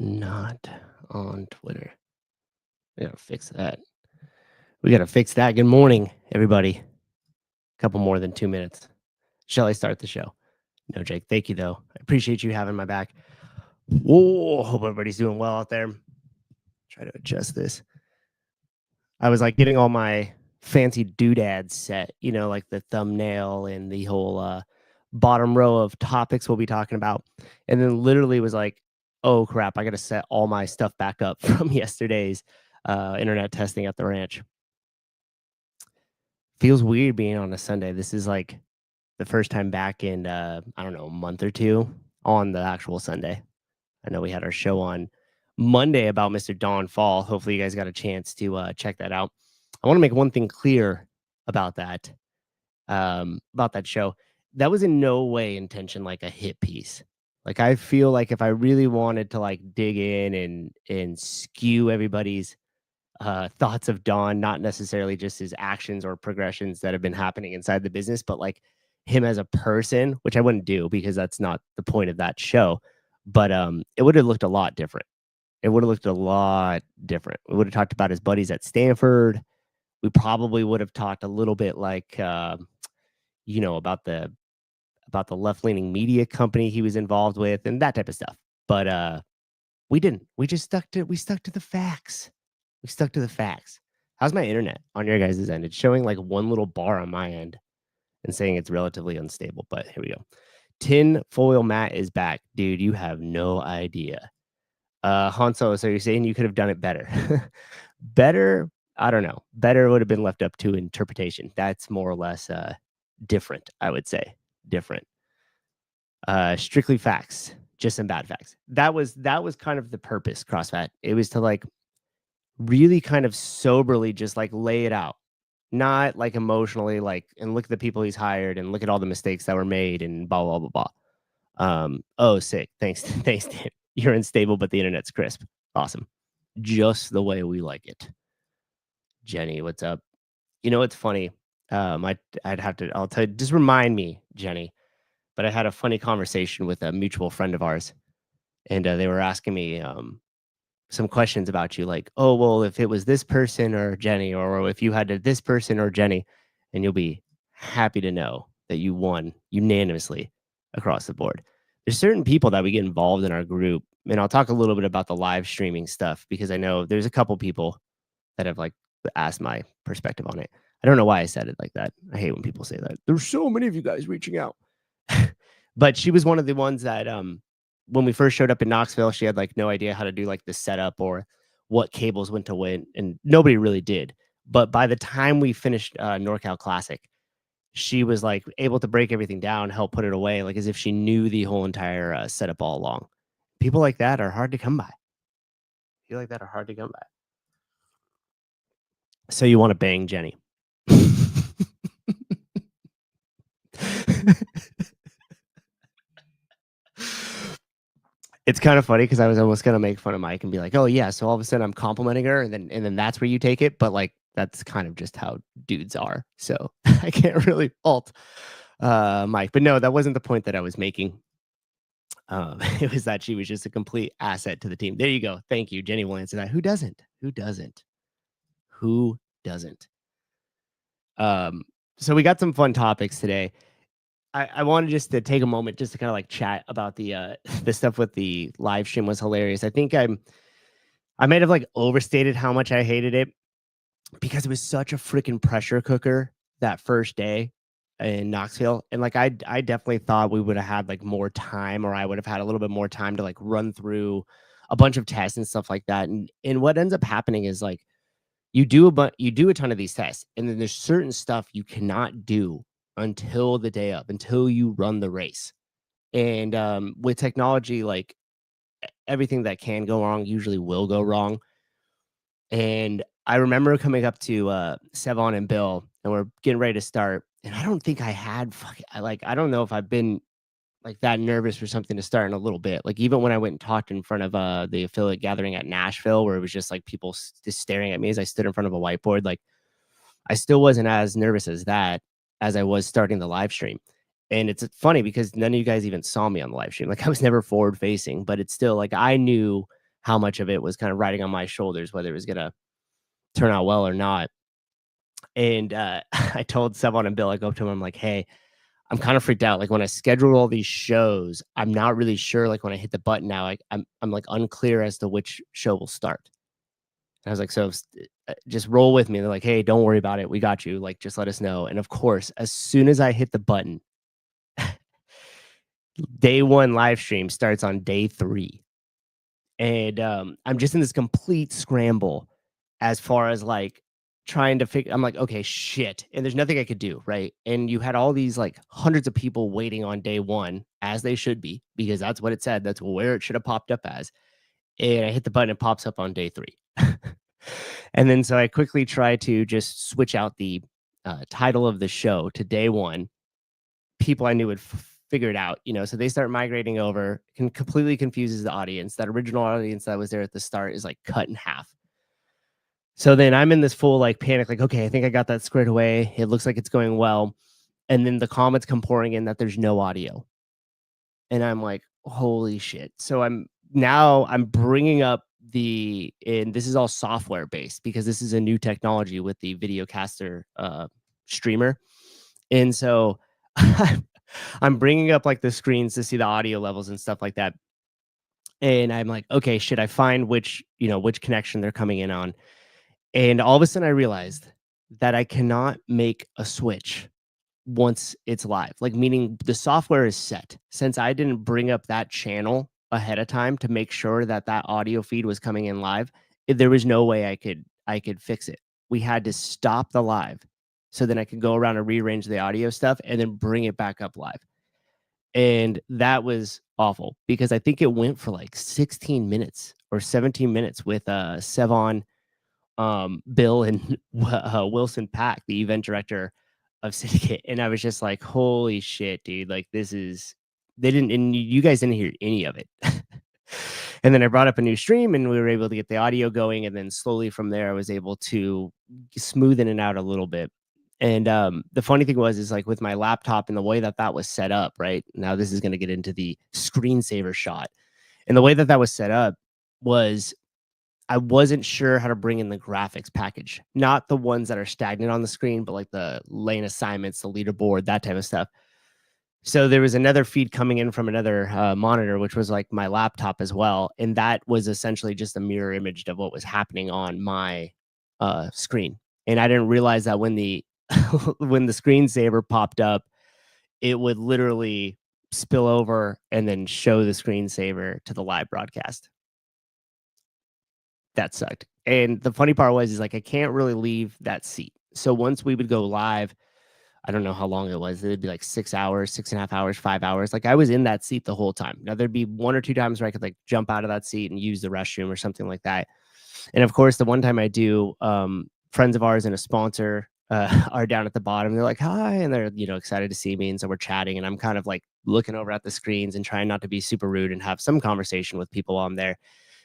Not on Twitter. We gotta fix that. We gotta fix that. Good morning, everybody. Couple more than 2 minutes. Shall I start the show? No, Jake. Thank you, though. I appreciate you having my back. Whoa, hope everybody's doing well out there. Try to adjust this. I was like getting all my fancy doodads set, like the thumbnail and the whole bottom row of topics we'll be talking about. And then literally was like, oh crap, I got to set all my stuff back up from yesterday's internet testing at the ranch. Feels weird being on a Sunday. This is like the first time back in, I don't know, a month or two on the actual Sunday. I know we had our show on Monday about Mr. Don Fall. Hopefully you guys got a chance to check that out. I want to make one thing clear about that show. That was in no way intention like a hit piece. Like I feel like if I really wanted to like dig in and skew everybody's thoughts of Don, not necessarily just his actions or progressions that have been happening inside the business, but like him as a person, which I wouldn't do because that's not the point of that show. But it would have looked a lot different. It would have looked a lot different. We would have talked about his buddies at Stanford. We probably would have talked a little bit like, about the left-leaning media company he was involved with and that type of stuff. But we didn't. We stuck to the facts. We stuck to the facts. How's my internet on your guys' end? It's showing like one little bar on my end and saying it's relatively unstable, but here we go. Tin foil Matt is back. Dude, you have no idea. Hanso, so you're saying you could have done it better. Better, I don't know. Better would have been left up to interpretation. That's more or less different, I would say. Different. Strictly facts, just some bad facts. That was kind of the purpose, CrossFit. It was to like really kind of soberly just like lay it out. Not like emotionally, like, and look at the people he's hired and look at all the mistakes that were made and blah, blah, blah, blah. Oh, sick. Thanks, Dan. You're unstable, but the internet's crisp. Awesome. Just the way we like it. Jenny, what's up? It's funny. I'll tell you, just remind me, Jenny, but I had a funny conversation with a mutual friend of ours, and they were asking me some questions about you, like, oh, well, if it was this person or Jenny, or if you had to this person or Jenny, and you'll be happy to know that you won unanimously across the board. There's certain people that we get involved in our group, and I'll talk a little bit about the live streaming stuff because I know there's a couple people that have like asked my perspective on it. I don't know why I said it like that. I hate when people say that. There's so many of you guys reaching out. But she was one of the ones that when we first showed up in Knoxville, she had like no idea how to do like the setup or what cables went to when, and nobody really did. But by the time we finished NorCal Classic, she was like able to break everything down, help put it away, like as if she knew the whole entire setup all along. People like that are hard to come by. So you want to bang Jenny. It's kind of funny because I was almost gonna make fun of Mike and be like, "Oh yeah," so all of a sudden I'm complimenting her, and then that's where you take it. But like that's kind of just how dudes are, so I can't really fault Mike. But no, that wasn't the point that I was making. It was that she was just a complete asset to the team. There you go. Thank you, Jenny will answer that. Who doesn't? So we got some fun topics today. I wanted just to take a moment just to kind of like chat about the stuff with the live stream was hilarious. I think I might have like overstated how much I hated it because it was such a freaking pressure cooker that first day in Knoxville. And like I definitely thought we would have had like more time, or I would have had a little bit more time to like run through a bunch of tests and stuff like that. And what ends up happening is like you do a ton of these tests, and then there's certain stuff you cannot do until the day up, until you run the race. And with technology, like everything that can go wrong usually will go wrong. And I remember coming up to Sevon and Bill, and we're getting ready to start. And I don't think I had I don't know if I've been like that nervous for something to start in a little bit. Like even when I went and talked in front of the affiliate gathering at Nashville, where it was just like people just staring at me as I stood in front of a whiteboard, like I still wasn't as nervous as that as I was starting the live stream. And it's funny because none of you guys even saw me on the live stream. Like I was never forward facing, but it's still like I knew how much of it was kind of riding on my shoulders, whether it was gonna turn out well or not. And I told someone and Bill, I go up to him, I'm like, hey, I'm kind of freaked out. Like when I schedule all these shows, I'm not really sure. Like when I hit the button now, like I'm like unclear as to which show will start. And I was like, so just roll with me. They're like, hey, don't worry about it. We got you. Like, just let us know. And of course, as soon as I hit the button, day one live stream starts on day 3. And I'm just in this complete scramble as far as like trying to figure. I'm like, okay, shit. And there's nothing I could do. Right. And you had all these like hundreds of people waiting on day one, as they should be, because that's what it said. That's where it should have popped up as. And I hit the button, it pops up on day 3. And then so I quickly try to just switch out the title of the show to day 1. People I knew would figure it out, so they start migrating over, completely confuses the audience. That original audience that was there at the start is like cut in half. So then I'm in this full like panic, like, okay, I think I got that squared away. It looks like it's going well. And then the comments come pouring in that there's no audio. And I'm like, holy shit. So I'm bringing up and this is all software based because this is a new technology with the Videocaster streamer. And so I'm bringing up like the screens to see the audio levels and stuff like that. And I'm like, okay, should I find which connection they're coming in on? And all of a sudden I realized that I cannot make a switch once it's live, like meaning the software is set. Since I didn't bring up that channel ahead of time to make sure that that audio feed was coming in live, there was no way I could fix it. We had to stop the live so then I could go around and rearrange the audio stuff and then bring it back up live. And that was awful because I think it went for like 16 minutes or 17 minutes with Sevon, Bill, and Wilson Pack, the event director of Syndicate. And I was just like, holy shit, dude. Like and you guys didn't hear any of it. And then I brought up a new stream and we were able to get the audio going. And then slowly from there, I was able to smoothen it out a little bit. And the funny thing is like with my laptop and the way that was set up, right? Now this is going to get into the screensaver shot. And the way that was set up was I wasn't sure how to bring in the graphics package, not the ones that are stagnant on the screen, but like the lane assignments, the leaderboard, that type of stuff. So there was another feed coming in from another monitor, which was like my laptop as well. And that was essentially just a mirror image of what was happening on my screen. And I didn't realize that when the when the screensaver popped up, it would literally spill over and then show the screensaver to the live broadcast. That sucked. And the funny part is like I can't really leave that seat. So once we would go live, I don't know how long it was. It'd be like 6 hours, 6.5 hours, 5 hours. Like I was in that seat the whole time. Now there'd be 1 or 2 times where I could like jump out of that seat and use the restroom or something like that. And of course, the one time I do, friends of ours and a sponsor are down at the bottom. They're like, hi. And they're, excited to see me. And so we're chatting and I'm kind of like looking over at the screens and trying not to be super rude and have some conversation with people while I'm there.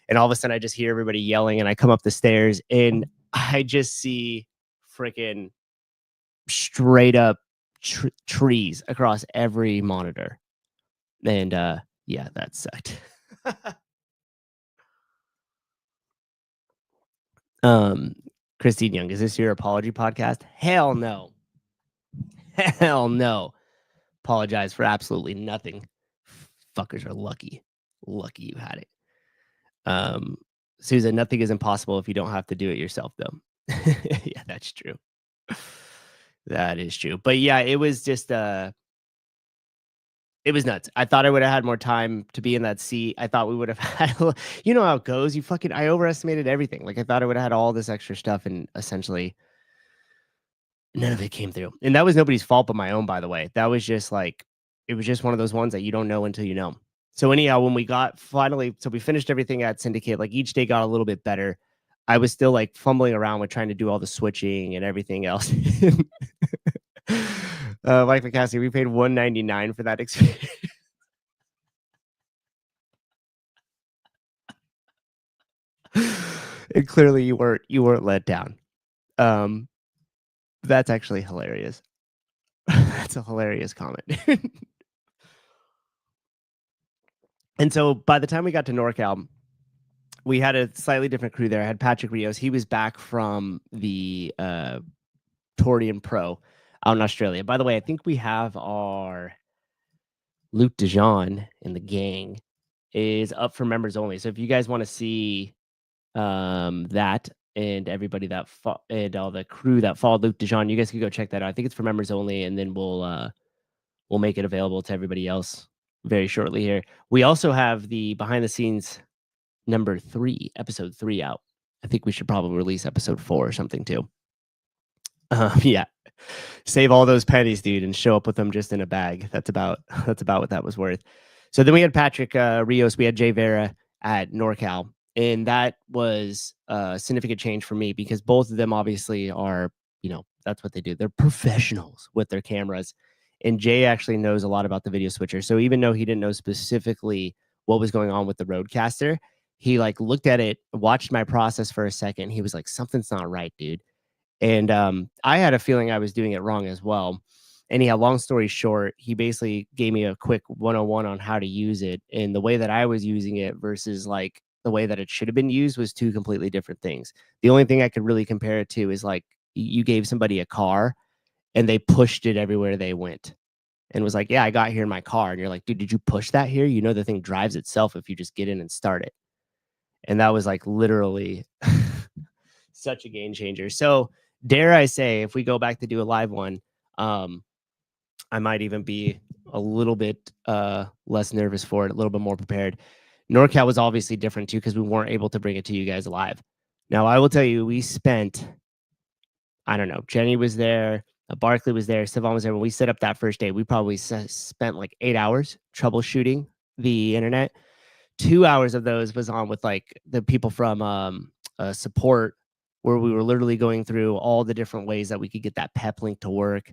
And all of a sudden I just hear everybody yelling and I come up the stairs and I just see freaking straight up trees across every monitor. And yeah, that sucked. Christine Young, is this your apology podcast? Hell no. Hell no. Apologize for absolutely nothing. Fuckers are lucky. Lucky you had it. Souza, nothing is impossible if you don't have to do it yourself, though. Yeah, that's true. That is true. But yeah, it was just it was nuts. I thought I would have had more time to be in that seat. I thought we would have had you know how it goes. I overestimated everything. Like I thought I would have had all this extra stuff and essentially none of it came through. And that was nobody's fault but my own, by the way. That was just like it was just one of those ones that you don't know until you know. So anyhow, when we got so we finished everything at Syndicate, like each day got a little bit better. I was still like fumbling around with trying to do all the switching and everything else. Mike McCaskey, we paid $199 for that experience. And clearly you weren't let down. That's actually hilarious. That's a hilarious comment. And so by the time we got to NorCal, we had a slightly different crew there. I had Patrick Rios. He was back from the Torian Pro out in Australia. By the way, I think we have our Luke DeJean in the gang is up for members only. So if you guys want to see that and everybody that and all the crew that followed Luke DeJean, you guys can go check that out. I think it's for members only, and then we'll make it available to everybody else very shortly here. We also have the behind the scenes number 3, episode 3 out. I think we should probably release episode 4 or something too. Yeah. Save all those pennies, dude, and show up with them just in a bag. That's about what that was worth. So then we had Patrick Rios, we had Jay Vera at NorCal, and that was a significant change for me because both of them obviously are, that's what they do. They're professionals with their cameras, and Jay actually knows a lot about the video switcher. So even though he didn't know specifically what was going on with the Rodecaster, he like looked at it, watched my process for a second. He was like, something's not right, dude. And I had a feeling I was doing it wrong as well. Anyhow, long story short, he basically gave me a quick 101 on how to use it. And the way that I was using it versus like the way that it should have been used was 2 completely different things. The only thing I could really compare it to is like you gave somebody a car and they pushed it everywhere they went and was like, yeah, I got here in my car. And you're like, dude, did you push that here? You know, the thing drives itself if you just get in and start it. And that was like literally such a game changer. So dare I say, if we go back to do a live one, I might even be a little bit less nervous for it, a little bit more prepared. NorCal was obviously different too because we weren't able to bring it to you guys live. Now, I will tell you, we spent, I don't know, Jenny was there, Barkley was there, Sivan was there. When we set up that first day, we probably spent like 8 hours troubleshooting the internet. 2 hours of those was on with like the people from support, where we were literally going through all the different ways that we could get that PEP link to work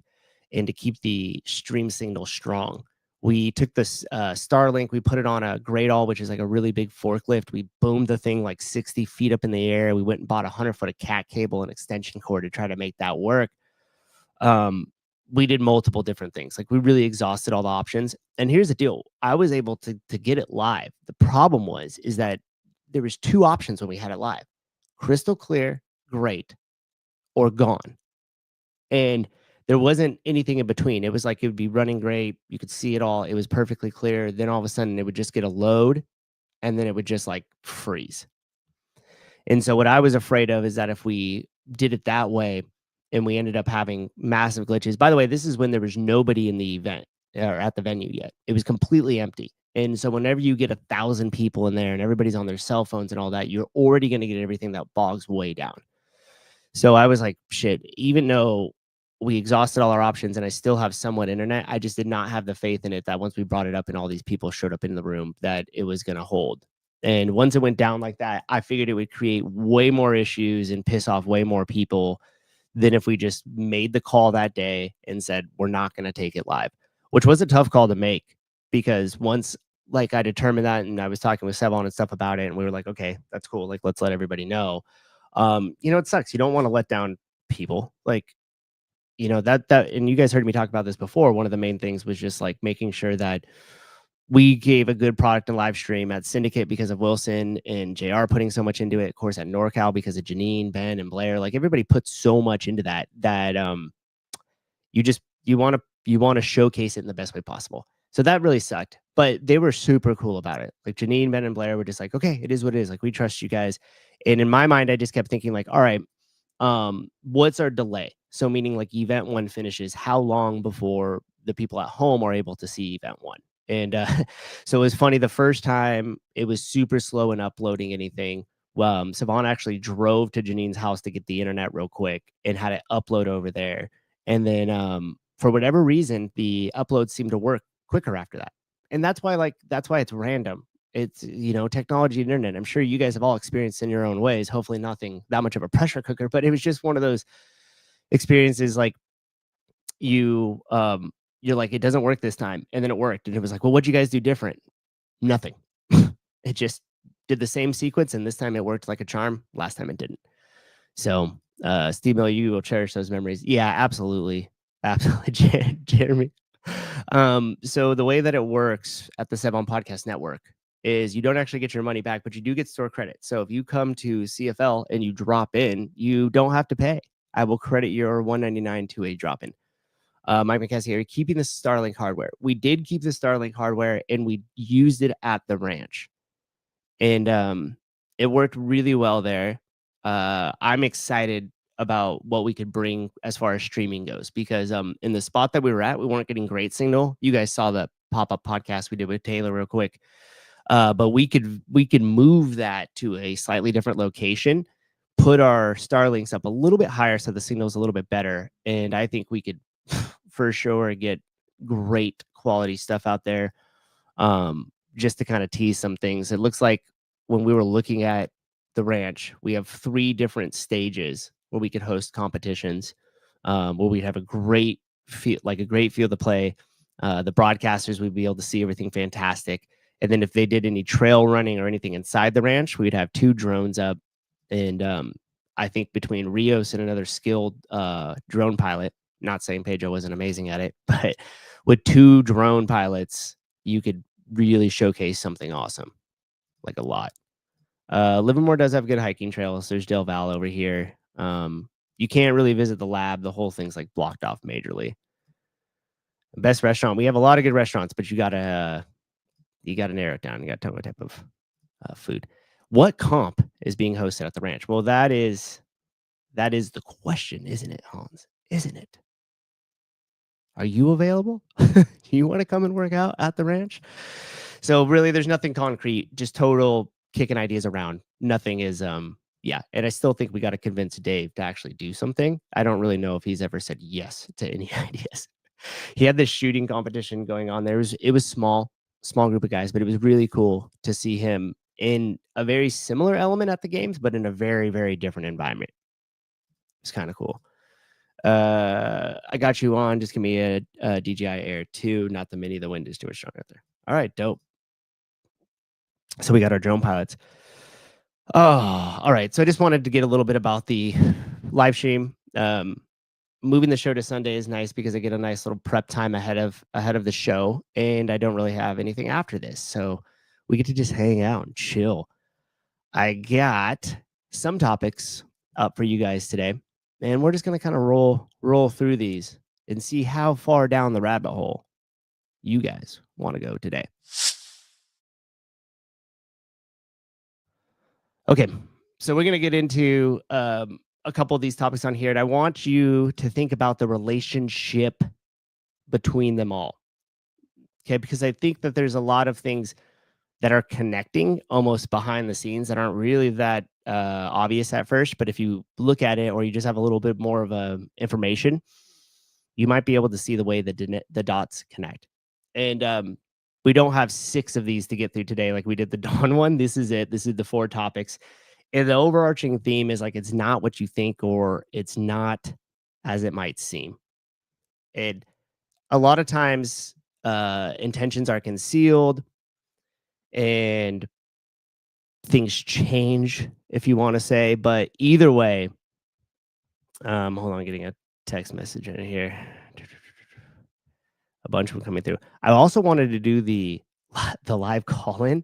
and to keep the stream signal strong. We took this Starlink, we put it on a Great All, which is like a really big forklift. We boomed the thing like 60 feet up in the air. We went and bought 100-foot of cat cable and extension cord to try to make that work. We did multiple different things. Like we really exhausted all the options. And here's the deal. I was able to get it live. The problem is that there was 2 options when we had it live. Crystal clear, great, or gone. And there wasn't anything in between. It was like it would be running great. You could see it all. It was perfectly clear. Then all of a sudden it would just get a load and then it would just like freeze. And so what I was afraid of is that if we did it that way and we ended up having massive glitches. By the way, this is when there was nobody in the event or at the venue yet. It was completely empty. And so whenever you get 1,000 people in there and everybody's on their cell phones and all that, you're already going to get everything that bogs way down. So I was like, shit, even though we exhausted all our options and I still have somewhat internet, I just did not have the faith in it that once we brought it up and all these people showed up in the room, that it was going to hold. And once it went down like that, I figured it would create way more issues and piss off way more people than if we just made the call that day and said, we're not going to take it live, which was a tough call to make because once like I determined that and I was talking with Sevon and stuff about it and we were like, okay, that's cool. Like, let's let everybody know. It sucks. You don't want to let down people. Like, that, and you guys heard me talk about this before. One of the main things was just like making sure that we gave a good product and live stream at Syndicate because of Wilson and JR putting so much into it. Of course, at NorCal because of Janine, Ben, and Blair. Like everybody put so much into that you want to showcase it in the best way possible. So that really sucked, but they were super cool about it. Like Janine, Ben, and Blair were just like, okay, it is what it is. Like we trust you guys. And in my mind, I just kept thinking like, all right, what's our delay? So meaning like event 1 finishes, how long before the people at home are able to see event 1? And so it was funny. The first time it was super slow in uploading anything. Savon actually drove to Janine's house to get the internet real quick and had it upload over there. And then for whatever reason, the upload seemed to work quicker after that. And that's why it's random. It's, technology and internet. I'm sure you guys have all experienced in your own ways. Hopefully nothing that much of a pressure cooker, but it was just one of those experiences like you're like, it doesn't work this time. And then it worked. And it was like, well, what'd you guys do different? Nothing. It just did the same sequence. And this time it worked like a charm. Last time it didn't. So Steve Miller, you will cherish those memories. Yeah, absolutely. Absolutely, Jeremy. So the way that it works at the Sevon Podcast Network is you don't actually get your money back, but you do get store credit. So if you come to CFL and you drop in, you don't have to pay. I will credit your $199 to a drop in. Mike McKessie here, keeping the Starlink hardware. We did keep the Starlink hardware and we used it at the ranch. And it worked really well there. I'm excited about what we could bring as far as streaming goes, because in the spot that we were at, we weren't getting great signal. You guys saw the pop-up podcast we did with Taylor real quick. But we could move that to a slightly different location, put our Starlinks up a little bit higher so the signal's a little bit better, and I think we could for sure get great quality stuff out there. Just to kind of tease some things, it looks like when we were looking at the ranch, we have 3 different stages where we could host competitions, where we'd have a great field to play. The broadcasters would be able to see everything fantastic. And then if they did any trail running or anything inside the ranch, we'd have 2 drones up. And I think between Rios and another skilled drone pilot, not saying Pedro wasn't amazing at it, but with 2 drone pilots, you could really showcase something awesome, like a lot. Livermore does have good hiking trails. There's Del Val over here. You can't really visit the lab. The whole thing's like blocked off majorly. Best restaurant. We have a lot of good restaurants, but you gotta narrow it down. You gotta tell what type of food. What comp is being hosted at the ranch? Well, that is the question, isn't it, Hans? Isn't it? Are you available? You want to come and work out at the ranch? So really, there's nothing concrete, just total kicking ideas around. Nothing is, yeah. And I still think we got to convince Dave to actually do something. I don't really know if he's ever said yes to any ideas. He had this shooting competition going on there. It was small group of guys, but it was really cool to see him in a very similar element at the games, but in a very, very different environment. It's kind of cool. I got you on. Just give me a DJI Air 2, not the Mini. The wind is too much strong out there. All right, dope. So we got our drone pilots. Oh, all right. So I just wanted to get a little bit about the live stream. Moving the show to Sunday is nice because I get a nice little prep time ahead of the show, and I don't really have anything after this, so we get to just hang out and chill. I got some topics up for you guys today, and we're just gonna kind of roll through these and see how far down the rabbit hole you guys want to go today. Okay, so we're gonna get into a couple of these topics on here, and I want you to think about the relationship between them all. Okay, because I think that there's a lot of things that are connecting almost behind the scenes that aren't really that obvious at first, but if you look at it or you just have a little bit more of information, you might be able to see the way the dots connect. And we don't have 6 of these to get through today like we did the Dawn one. This is it. This is the 4 topics. And the overarching theme is like, it's not what you think, or it's not as it might seem. And a lot of times intentions are concealed and things change, if you want to say. But either way, hold on, I'm getting a text message in here. A bunch of them coming through. I also wanted to do the live call-in.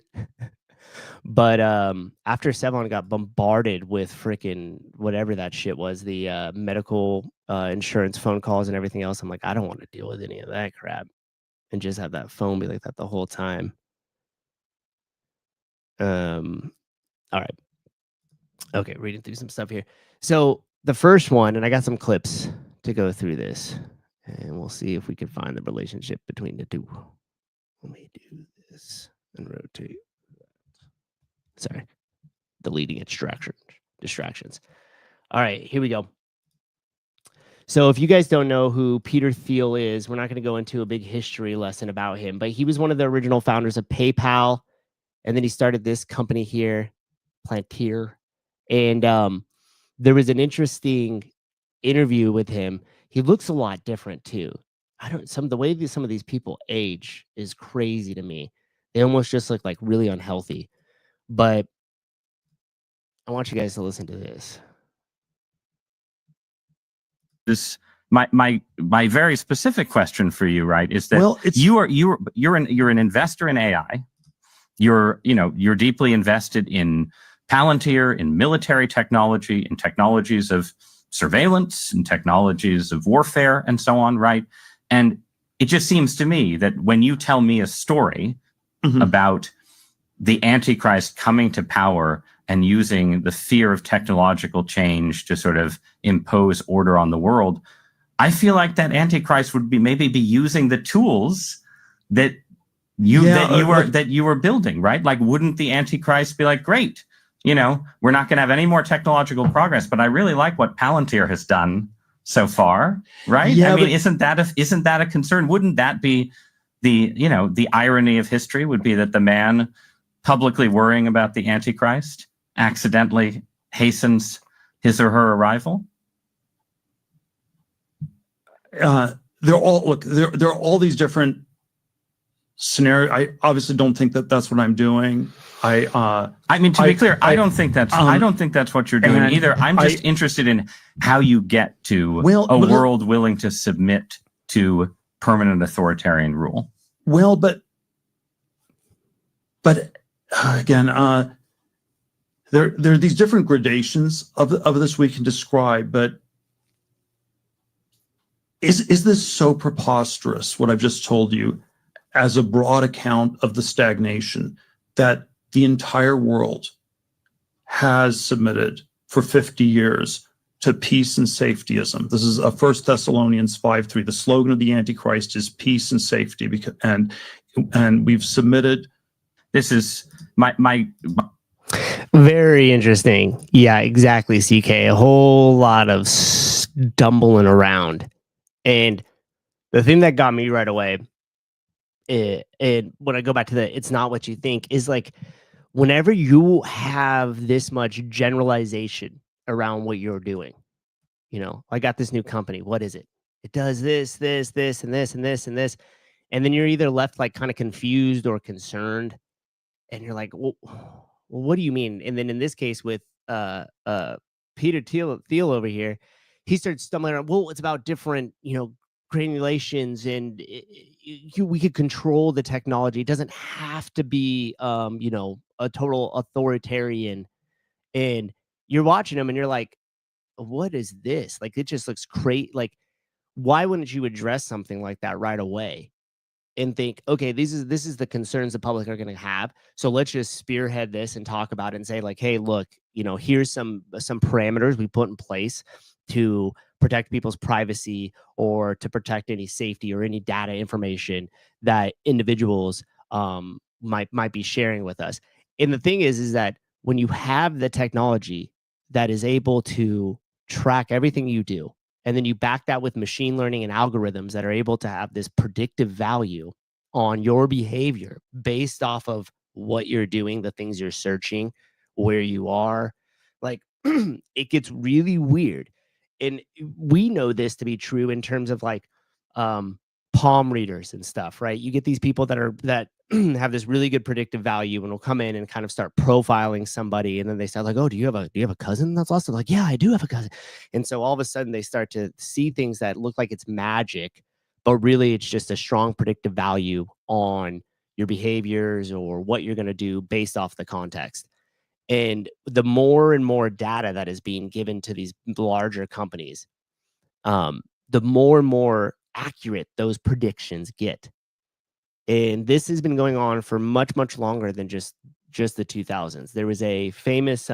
But after Sevon got bombarded with freaking whatever that shit was, the medical insurance phone calls and everything else, I'm like, I don't want to deal with any of that crap and just have that phone be like that the whole time. All right. Okay, reading through some stuff here. So the first one, and I got some clips to go through this, and we'll see if we can find the relationship between the two. Let me do this and rotate. Sorry, deleting distractions. All right, here we go. So if you guys don't know who Peter Thiel is, we're not going to go into a big history lesson about him, but he was one of the original founders of PayPal, and then he started this company here, Plantier, and there was an interesting interview with him. He looks a lot different too. The way some of these people age is crazy to me. They almost just look like really unhealthy. But I want you guys to listen to this. My very specific question for you, right, is that you're an investor in AI, you're deeply invested in Palantir, in military technology, in technologies of surveillance, and technologies of warfare, and so on, right? And it just seems to me that when you tell me a story about the Antichrist coming to power and using the fear of technological change to sort of impose order on the world, I feel like that Antichrist would maybe be using the tools that you were building, right? Like, wouldn't the Antichrist be like, great, we're not going to have any more technological progress, but I really like what Palantir has done so far, right? Yeah, isn't that a concern? Wouldn't that be the irony of history would be that the man publicly worrying about the Antichrist accidentally hastens his or her arrival? There are all these different scenarios. I obviously don't think that that's what I'm doing. To be clear, I don't think that's what you're doing either. I'm just interested in how you get to a world willing to submit to permanent authoritarian rule. Well, but again, there are these different gradations of this we can describe. But is this so preposterous, what I've just told you, as a broad account of the stagnation that the entire world has submitted for 50 years to peace and safetyism? This is 1 Thessalonians 5:3. The slogan of the Antichrist is peace and safety, and we've submitted. This is my very interesting. Yeah, exactly, CK. A whole lot of stumbling around. And the thing that got me right away, and when I go back to it's not what you think, is like, whenever you have this much generalization around what you're doing, I got this new company. What is it? It does this, this, this, and this, and this, and this. And then you're either left like kind of confused or concerned. And you're like, well, what do you mean? And then in this case with Peter Thiel over here, he starts stumbling around. Well, it's about different, granulations, and we could control the technology. It doesn't have to be, a total authoritarian. And you're watching them and you're like, what is this? Like, it just looks great. Like, why wouldn't you address something like that right away and think, okay, this is the concerns the public are going to have, so let's just spearhead this and talk about it and say, like, hey, look, here's some parameters we put in place to protect people's privacy, or to protect any safety or any data information that individuals might be sharing with us. And the thing is that when you have the technology that is able to track everything you do, and then you back that with machine learning and algorithms that are able to have this predictive value on your behavior based off of what you're doing, the things you're searching, where you are, like, it gets really weird. And we know this to be true in terms of like palm readers and stuff, right? You get these people that have this really good predictive value and will come in and kind of start profiling somebody, and then they start like, oh, do you have a cousin that's lost? They're like, yeah, I do have a cousin. And so all of a sudden they start to see things that look like it's magic, but really it's just a strong predictive value on your behaviors or what you're going to do based off the context. And the more and more data that is being given to these larger companies, the more and more accurate those predictions get. And this has been going on for much, much longer than just the 2000s. There was a famous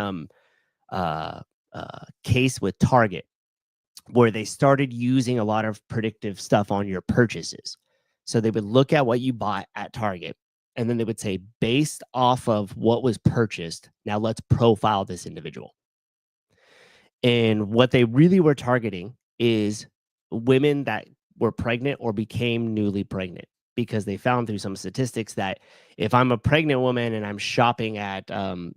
case with Target where they started using a lot of predictive stuff on your purchases. So they would look at what you bought at Target, and then they would say, based off of what was purchased, now let's profile this individual. And what they really were targeting is women that were pregnant or became newly pregnant, because they found through some statistics that if I'm a pregnant woman and I'm shopping at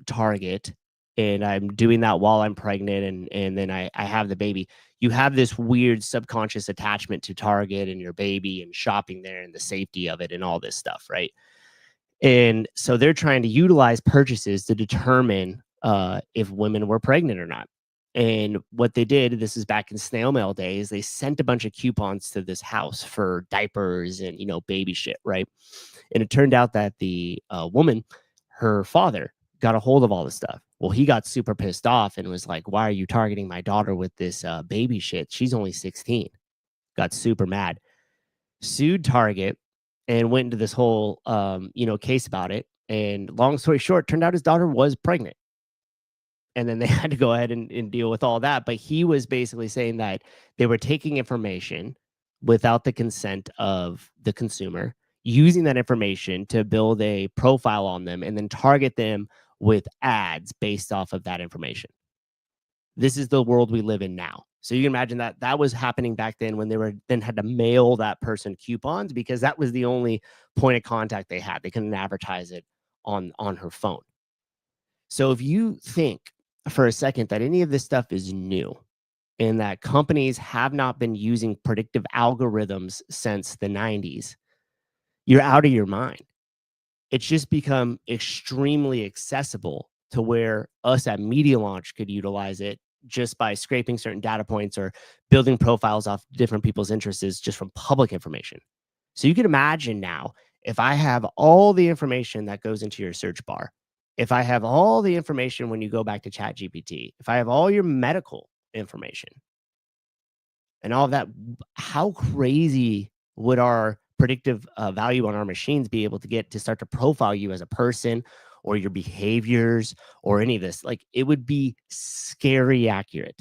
Target, and I'm doing that while I'm pregnant, and then I have the baby, you have this weird subconscious attachment to Target and your baby and shopping there and the safety of it and all this stuff, right? And so they're trying to utilize purchases to determine if women were pregnant or not. And what they did, this is back in snail mail days, they sent a bunch of coupons to this house for diapers and, baby shit, right? And it turned out that the woman her father got a hold of all this stuff. Well, he got super pissed off and was like, why are you targeting my daughter with this baby shit? She's only 16. Got super mad, sued Target, and went into this whole case about it. And long story short, turned out his daughter was pregnant. And then they had to go ahead and deal with all that. But he was basically saying that they were taking information without the consent of the consumer, using that information to build a profile on them and then target them with ads based off of that information. This is the world we live in now. So you can imagine that that was happening back then when they were then had to mail that person coupons because that was the only point of contact they had. They couldn't advertise it on her phone. So if you think for a second that any of this stuff is new and that companies have not been using predictive algorithms since the 90s, you're out of your mind. It's just become extremely accessible to where us at Media Launch could utilize it just by scraping certain data points or building profiles off different people's interests just from public information. So you can imagine now, if I have all the information that goes into your search bar, if I have all the information when you go back to ChatGPT, if I have all your medical information and all of that, how crazy would our predictive value on our machines be able to get to start to profile you as a person or your behaviors or any of this? Like, it would be scary accurate.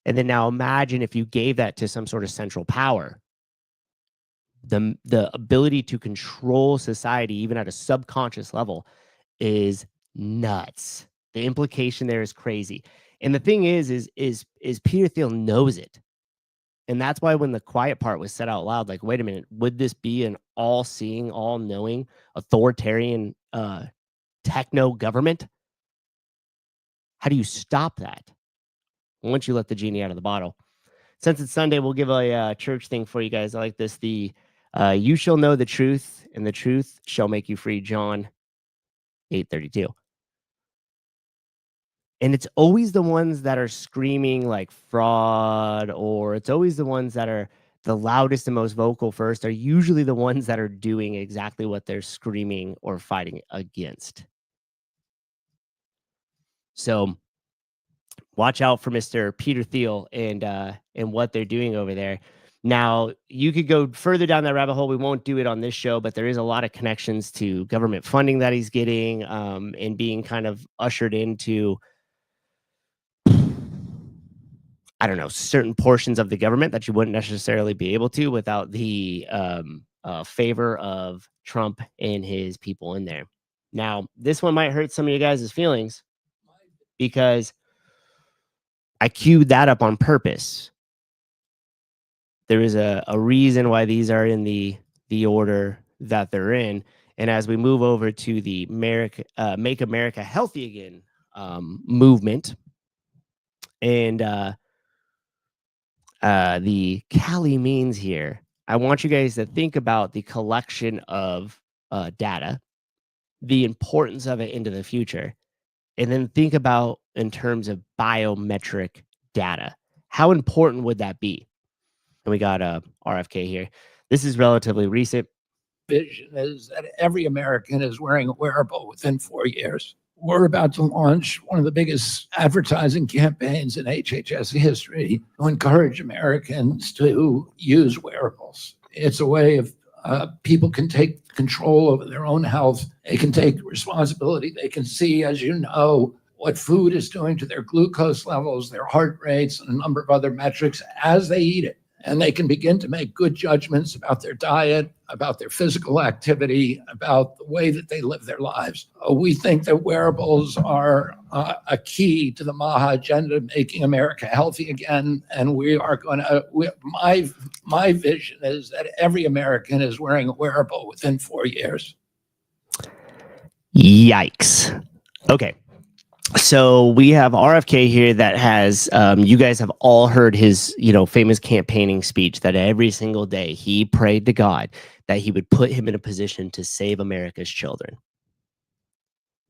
And then now imagine if you gave that to some sort of central power. The ability to control society, even at a subconscious level, is nuts. The implication there is crazy. And the thing is Peter Thiel knows it. And that's why when the quiet part was said out loud, like, wait a minute, would this be an all-seeing, all-knowing, authoritarian techno government? How do you stop that? Once you let the genie out of the bottle. Since it's Sunday, we'll give a church thing for you guys. I like this. You shall know the truth, and the truth shall make you free. John 8:32. And it's always the ones that are screaming like fraud, or it's always the ones that are the loudest and most vocal first, are usually the ones that are doing exactly what they're screaming or fighting against. So watch out for Mr. Peter Thiel and what they're doing over there. Now, you could go further down that rabbit hole. We won't do it on this show, but there is a lot of connections to government funding that he's getting and being kind of ushered into, I don't know, certain portions of the government that you wouldn't necessarily be able to without the favor of Trump and his people in there. Now, this one might hurt some of you guys' feelings because I queued that up on purpose. There is a reason why these are in the order that they're in. And as we move over to the Make America Healthy Again movement and the Cali means here, I want you guys to think about the collection of data, the importance of it into the future, and then think about in terms of biometric data. How important would that be? And we got RFK here. This is relatively recent. Vision is that every American is wearing a wearable within 4 years. We're about to launch one of the biggest advertising campaigns in HHS history to encourage Americans to use wearables. It's a way of people can take control over their own health. They can take responsibility. They can see, as you know, what food is doing to their glucose levels, their heart rates, and a number of other metrics as they eat it. And they can begin to make good judgments about their diet, about their physical activity, about the way that they live their lives. We think that wearables are a key to the MAHA agenda, making America healthy again. And we are going to, my vision is that every American is wearing a wearable within 4 years. Yikes. Okay. So we have RFK here that has, you guys have all heard his, famous campaigning speech that every single day he prayed to God that he would put him in a position to save America's children.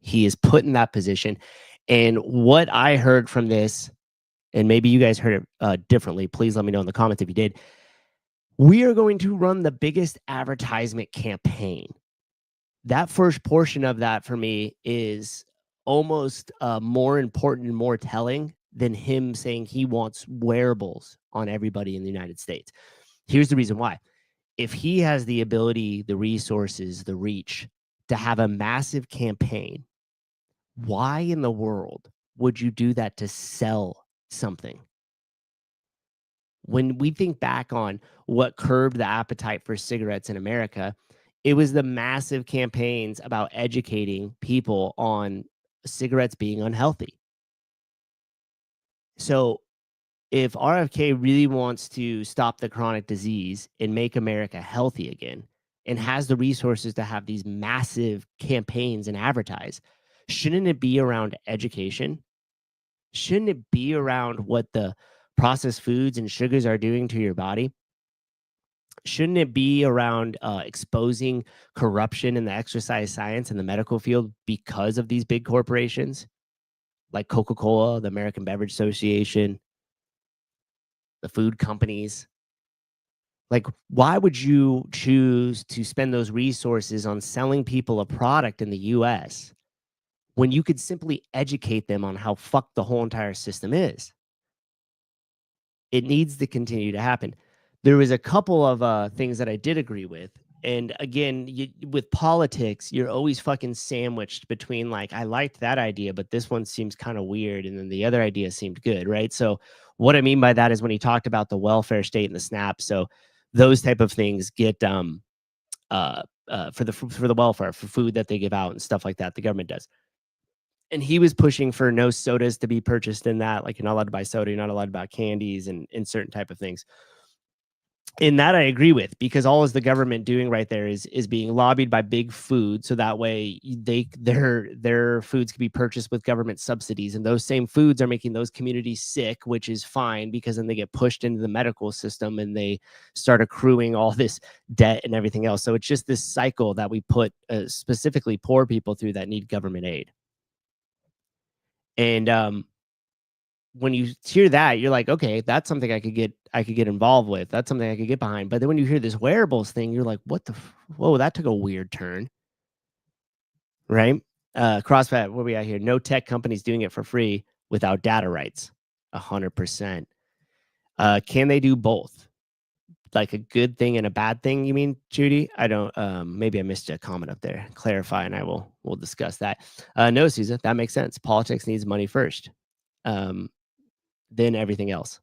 He is put in that position. And what I heard from this, and maybe you guys heard it differently, please let me know in the comments if you did. We are going to run the biggest advertisement campaign that first portion of that for me is almost more important and more telling than him saying he wants wearables on everybody in the United States. Here's the reason why. If he has the ability, the resources, the reach to have a massive campaign, why in the world would you do that to sell something? When we think back on what curbed the appetite for cigarettes in America, it was the massive campaigns about educating people on cigarettes being unhealthy. So if RFK really wants to stop the chronic disease and make America healthy again and has the resources to have these massive campaigns and advertise, shouldn't it be around education? Shouldn't it be around what the processed foods and sugars are doing to your body? Shouldn't it be around exposing corruption in the exercise science and the medical field because of these big corporations like Coca-Cola, the American Beverage Association, the food companies? Like, why would you choose to spend those resources on selling people a product in the US when you could simply educate them on how fucked the whole entire system is? It needs to continue to happen. There was a couple of things that I did agree with. And again, with politics, you're always fucking sandwiched between like, I liked that idea, but this one seems kind of weird. And then the other idea seemed good, right? So what I mean by that is when he talked about the welfare state and the SNAP. So those type of things get for the welfare, for food that they give out and stuff like that, the government does. And he was pushing for no sodas to be purchased in that. Like, you're not allowed to buy soda, you're not allowed to buy candies and certain type of things. And that I agree with, because all is the government doing right there is being lobbied by big food, so that way their foods can be purchased with government subsidies, and those same foods are making those communities sick, which is fine because then they get pushed into the medical system and they start accruing all this debt and everything else. So it's just this cycle that we put specifically poor people through that need government aid. And when you hear that, you're like, okay, that's something I could get involved with. That's something I could get behind. But then when you hear this wearables thing, you're like, what the, whoa, that took a weird turn, right? CrossFit, where we at here? No tech companies doing it for free without data rights. 100%. Can they do both? Like a good thing and a bad thing, you mean, Judy? I don't, maybe I missed a comment up there. Clarify, and we'll discuss that. No, Souza, that makes sense. Politics needs money first. Then everything else.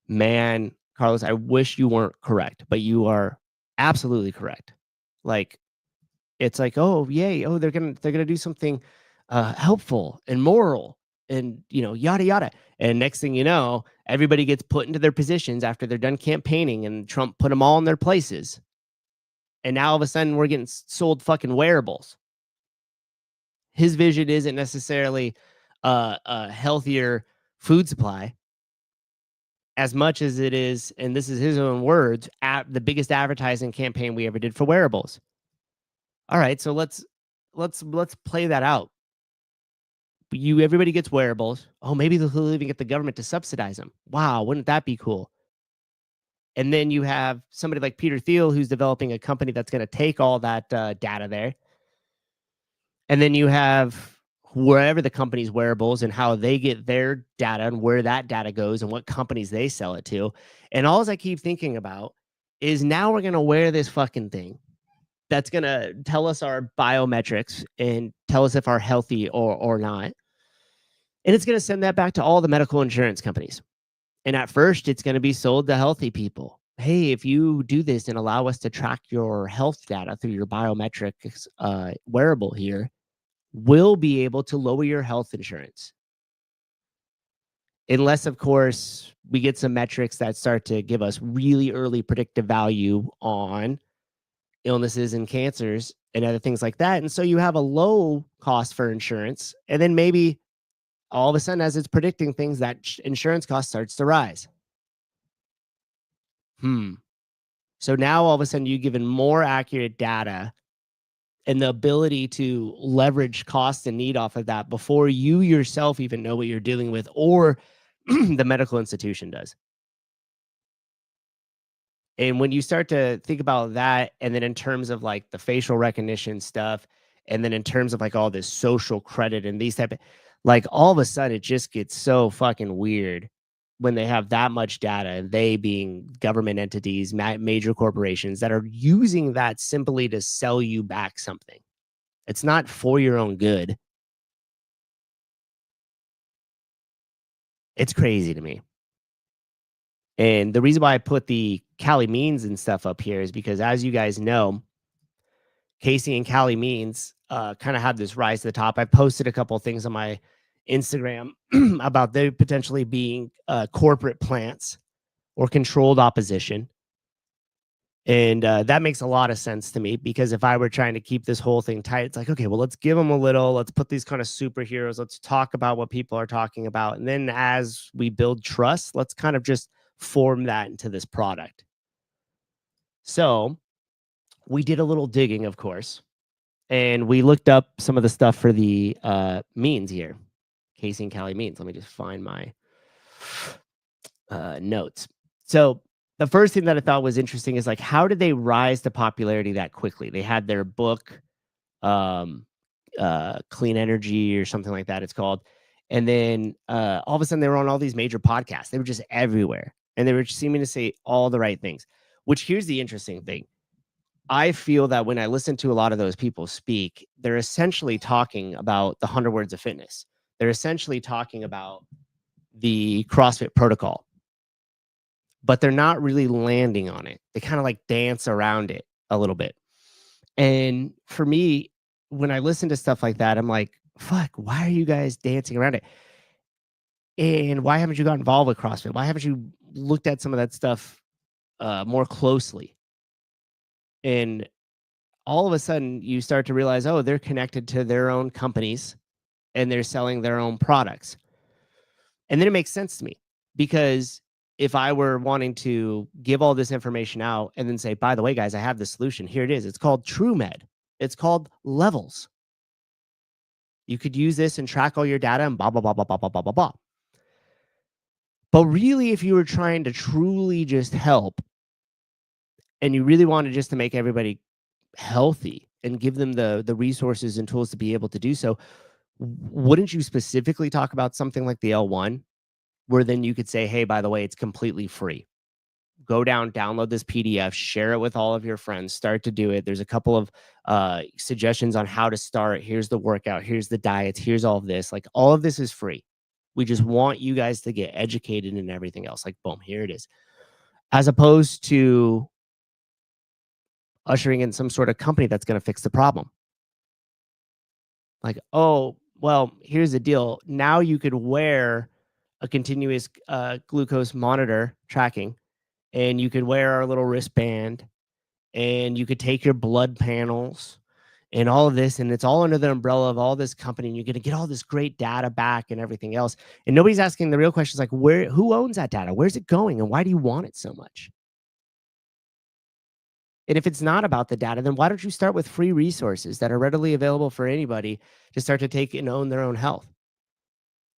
Man, Carlos, I wish you weren't correct, but you are absolutely correct. Like, it's like, oh, yay, oh, they're gonna do something helpful and moral and yada yada. And next thing you know, everybody gets put into their positions after they're done campaigning, and Trump put them all in their places. And now all of a sudden we're getting sold fucking wearables. His vision isn't necessarily a healthier food supply as much as it is, and this is his own words, the biggest advertising campaign we ever did for wearables. All right, so let's play that out. Everybody gets wearables. Oh, maybe they'll even get the government to subsidize them. Wow, wouldn't that be cool? And then you have somebody like Peter Thiel, who's developing a company that's going to take all that data there. And then you have wherever the company's wearables and how they get their data and where that data goes and what companies they sell it to. And all I keep thinking about is now we're going to wear this fucking thing that's going to tell us our biometrics and tell us if we're healthy or not. And it's going to send that back to all the medical insurance companies. And at first, it's going to be sold to healthy people. Hey, if you do this and allow us to track your health data through your biometrics wearable here, we'll be able to lower your health insurance. Unless, of course, we get some metrics that start to give us really early predictive value on illnesses and cancers and other things like that. And so you have a low cost for insurance. And then maybe all of a sudden, as it's predicting things, that insurance cost starts to rise. So now all of a sudden you're given more accurate data and the ability to leverage cost and need off of that before you yourself even know what you're dealing with, or the medical institution does. And when you start to think about that, and then in terms of like the facial recognition stuff, and then in terms of like all this social credit and these type of, like all of a sudden it just gets so fucking weird when they have that much data, and they being government entities, major corporations that are using that simply to sell you back something. It's not for your own good. It's crazy to me. And the reason why I put the Cali Means and stuff up here is because, as you guys know, Casey and Cali Means kind of had this rise to the top. I posted a couple of things on my Instagram about they potentially being corporate plants or controlled opposition. And that makes a lot of sense to me, because if I were trying to keep this whole thing tight, it's like, okay, well, let's give them a little, let's put these kind of superheroes, let's talk about what people are talking about. And then as we build trust, let's kind of just form that into this product. So we did a little digging, of course, and we looked up some of the stuff for the means here. Casey and Cali Means. Let me just find my notes. So the first thing that I thought was interesting is like, how did they rise to popularity that quickly? They had their book, Clean Energy or something like that, it's called. And then all of a sudden they were on all these major podcasts. They were just everywhere. And they were seeming to say all the right things, which, here's the interesting thing. I feel that when I listen to a lot of those people speak, they're essentially talking about the 100 words of fitness. They're essentially talking about the CrossFit protocol, but they're not really landing on it. They kind of like dance around it a little bit. And for me, when I listen to stuff like that, I'm like, fuck, why are you guys dancing around it? And why haven't you got involved with CrossFit? Why haven't you looked at some of that stuff more closely? And all of a sudden you start to realize, oh, they're connected to their own companies and they're selling their own products. And then it makes sense to me, because if I were wanting to give all this information out and then say, by the way, guys, I have the solution. Here it is. It's called TrueMed. It's called Levels. You could use this and track all your data and blah, blah, blah, blah, blah, blah, blah, blah, blah. But really, if you were trying to truly just help, and you really wanted just to make everybody healthy and give them the resources and tools to be able to do so, wouldn't you specifically talk about something like the L1, where then you could say, hey, by the way, it's completely free. Go down, download this PDF, share it with all of your friends, start to do it. There's a couple of suggestions on how to start. Here's the workout. Here's the diets. Here's all of this. Like, all of this is free. We just want you guys to get educated and everything else. Like, boom, here it is. As opposed to ushering in some sort of company that's going to fix the problem. Like, oh, well, here's the deal. Now you could wear a continuous glucose monitor tracking, and you could wear our little wristband, and you could take your blood panels and all of this, and it's all under the umbrella of all this company, and you're going to get all this great data back and everything else. And nobody's asking the real questions, like, who owns that data? Where's it going? And why do you want it so much? And if it's not about the data, then why don't you start with free resources that are readily available for anybody to start to take and own their own health?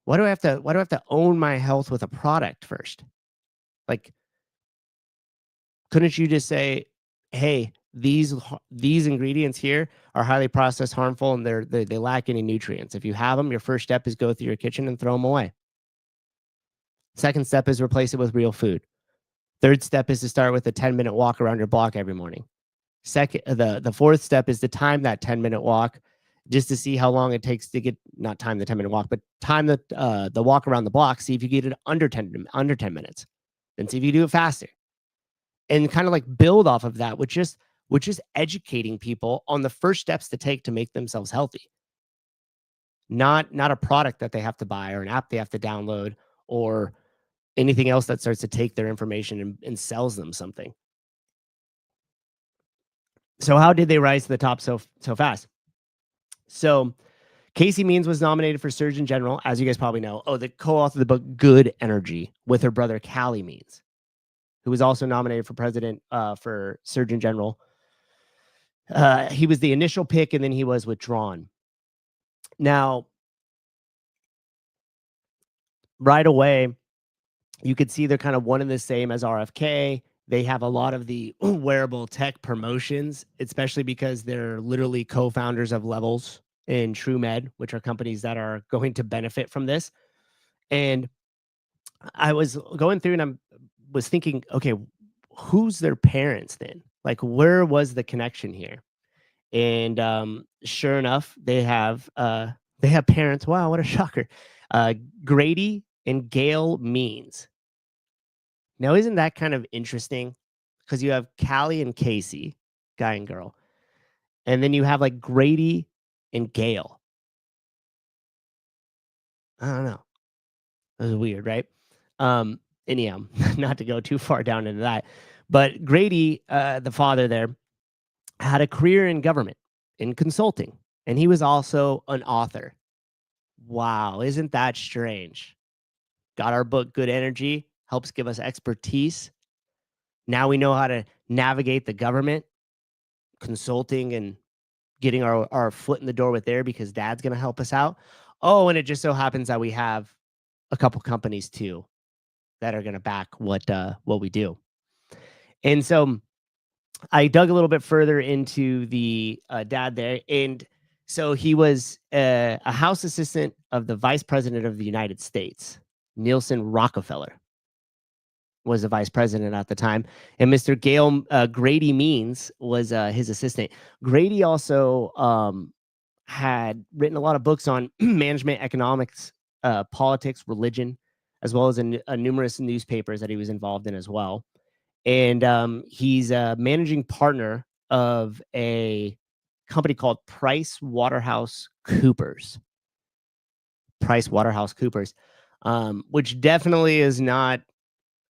Why do I have to own my health with a product first? Like, couldn't you just say, hey, these ingredients here are highly processed, harmful, and they lack any nutrients. If you have them, your first step is go through your kitchen and throw them away. Second step is replace it with real food. Third step is to start with a 10-minute walk around your block every morning. The fourth step is to time that 10-minute walk, just to see how long it takes to get, not time the 10-minute walk, but time the walk around the block. See if you get it under 10 minutes. Then see if you do it faster. And kind of like build off of that, which is educating people on the first steps to take to make themselves healthy. Not a product that they have to buy, or an app they have to download, or anything else that starts to take their information and sells them something. So how did they rise to the top so fast? So Casey Means was nominated for Surgeon General, as you guys probably know. Oh, the co-author of the book Good Energy, with her brother Cali Means, who was also nominated for president for Surgeon General. He was the initial pick, and then he was withdrawn. Now, right away, you could see they're kind of one and the same as RFK. They have a lot of the wearable tech promotions, especially because they're literally co-founders of Levels and TrueMed, which are companies that are going to benefit from this. And I was going through and I was thinking, okay, who's their parents then? Like, where was the connection here? And sure enough, they have parents. Wow, what a shocker! Grady and Gail Means. Now, isn't that kind of interesting? Because you have Callie and Casey, guy and girl, and then you have like Grady and Gail. I don't know. That was weird, right? Anyhow, not to go too far down into that, but Grady, the father there, had a career in government, in consulting, and he was also an author. Wow, isn't that strange? Got our book, Good Energy, helps give us expertise. Now we know how to navigate the government, consulting, and getting our foot in the door with there because dad's going to help us out. Oh, and it just so happens that we have a couple companies too that are going to back what we do. And so I dug a little bit further into the dad there. And so he was a House assistant of the Vice President of the United States. Nielsen Rockefeller was the vice president at the time. And Mr. Grady Means was his assistant. Grady also had written a lot of books on management, economics, politics, religion, as well as numerous newspapers that he was involved in as well. And he's a managing partner of a company called Price Waterhouse Coopers. Which definitely is not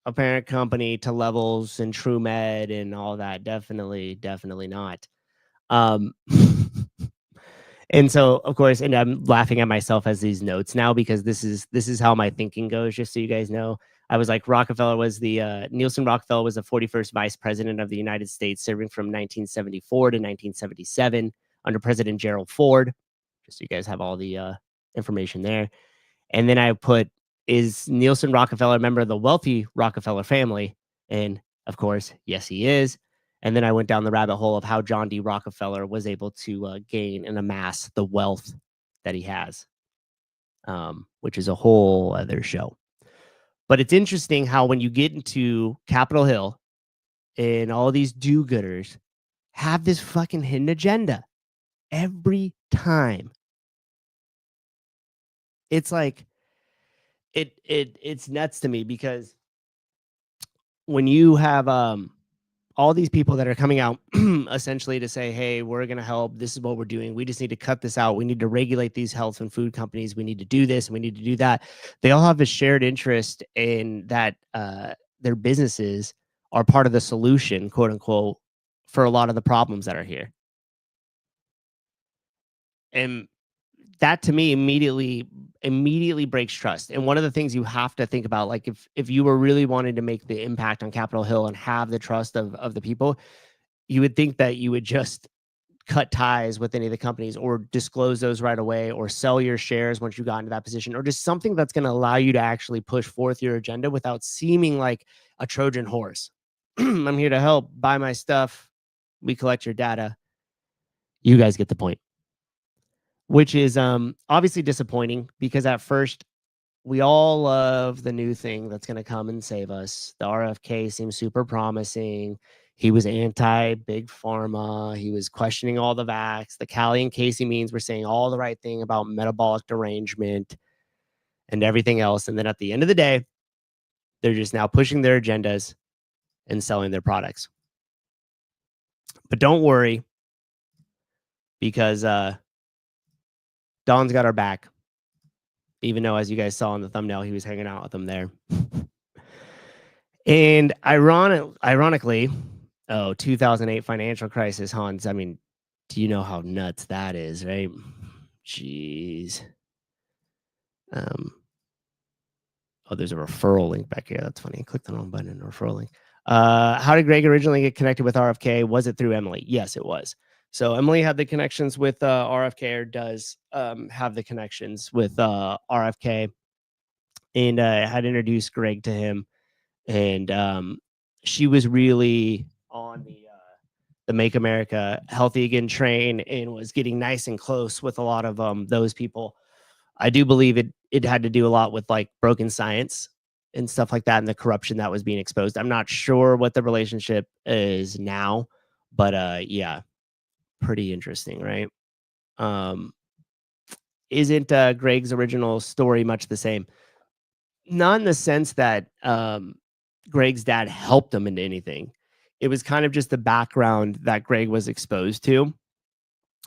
a parent company to Levels and TrueMed and all that. Definitely not. And so, of course, and I'm laughing at myself as these notes now because this is how my thinking goes. Just so you guys know, I was like, Nielsen Rockefeller was the 41st vice president of the United States, serving from 1974 to 1977 under President Gerald Ford. Just so you guys have all the information there. And then I put, is Nielsen Rockefeller a member of the wealthy Rockefeller family? And of course, yes, he is. And then I went down the rabbit hole of how John D. Rockefeller was able to gain and amass the wealth that he has, which is a whole other show. But it's interesting how when you get into Capitol Hill and all these do-gooders have this fucking hidden agenda every time. It's like, it's nuts to me because when you have all these people that are coming out essentially to say, hey, we're going to help. This is what we're doing. We just need to cut this out. We need to regulate these health and food companies. We need to do this and we need to do that. They all have a shared interest in that their businesses are part of the solution, quote unquote, for a lot of the problems that are here. And that to me immediately breaks trust. And one of the things you have to think about, like if you were really wanting to make the impact on Capitol Hill and have the trust of the people, you would think that you would just cut ties with any of the companies or disclose those right away or sell your shares once you got into that position, or just something that's going to allow you to actually push forth your agenda without seeming like a Trojan horse. I'm here to help, buy my stuff. We collect your data. You guys get the point. Which is obviously disappointing because at first we all love the new thing that's going to come and save us. The RFK seems super promising. He was anti-big pharma. He was questioning all the vax. The Callie and Casey Means were saying all the right thing about metabolic derangement and everything else. And then at the end of the day, they're just now pushing their agendas and selling their products. But don't worry because Don's got our back, even though, as you guys saw in the thumbnail, he was hanging out with them there. And ironically, 2008 financial crisis, Hans. I mean, do you know how nuts that is, right? Jeez. There's a referral link back here. That's funny. I clicked the wrong button in the referral link. How did Greg originally get connected with RFK? Was it through Emily? Yes, it was. So Emily had the connections with RFK, or does have the connections with RFK, and had introduced Greg to him. And she was really on the Make America Healthy Again train and was getting nice and close with a lot of those people. I do believe it had to do a lot with like broken science and stuff like that and the corruption that was being exposed. I'm not sure what the relationship is now, but yeah, pretty interesting, right? Isn't Greg's original story much the same? Not in the sense that Greg's dad helped him into anything. It was kind of just the background that Greg was exposed to.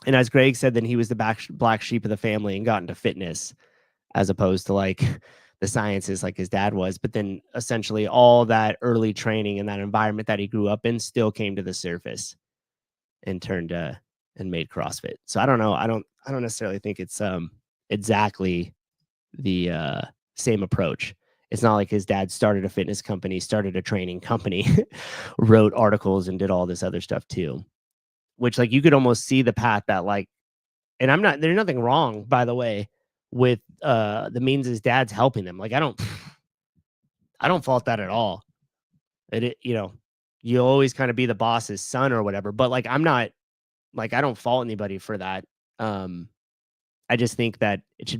And as Greg said, then he was the black sheep of the family and got into fitness as opposed to like the sciences like his dad was. But then essentially all that early training and that environment that he grew up in still came to the surface and turned and made CrossFit. So I don't know. I don't necessarily think it's exactly the same approach. It's not like his dad started a fitness company, started a training company, wrote articles and did all this other stuff too, which like you could almost see the path that like, and there's nothing wrong, by the way, with the means his dad's helping them. Like I don't fault that at all. You always kind of be the boss's son or whatever, but like I'm not like I don't fault anybody for that. I just think that it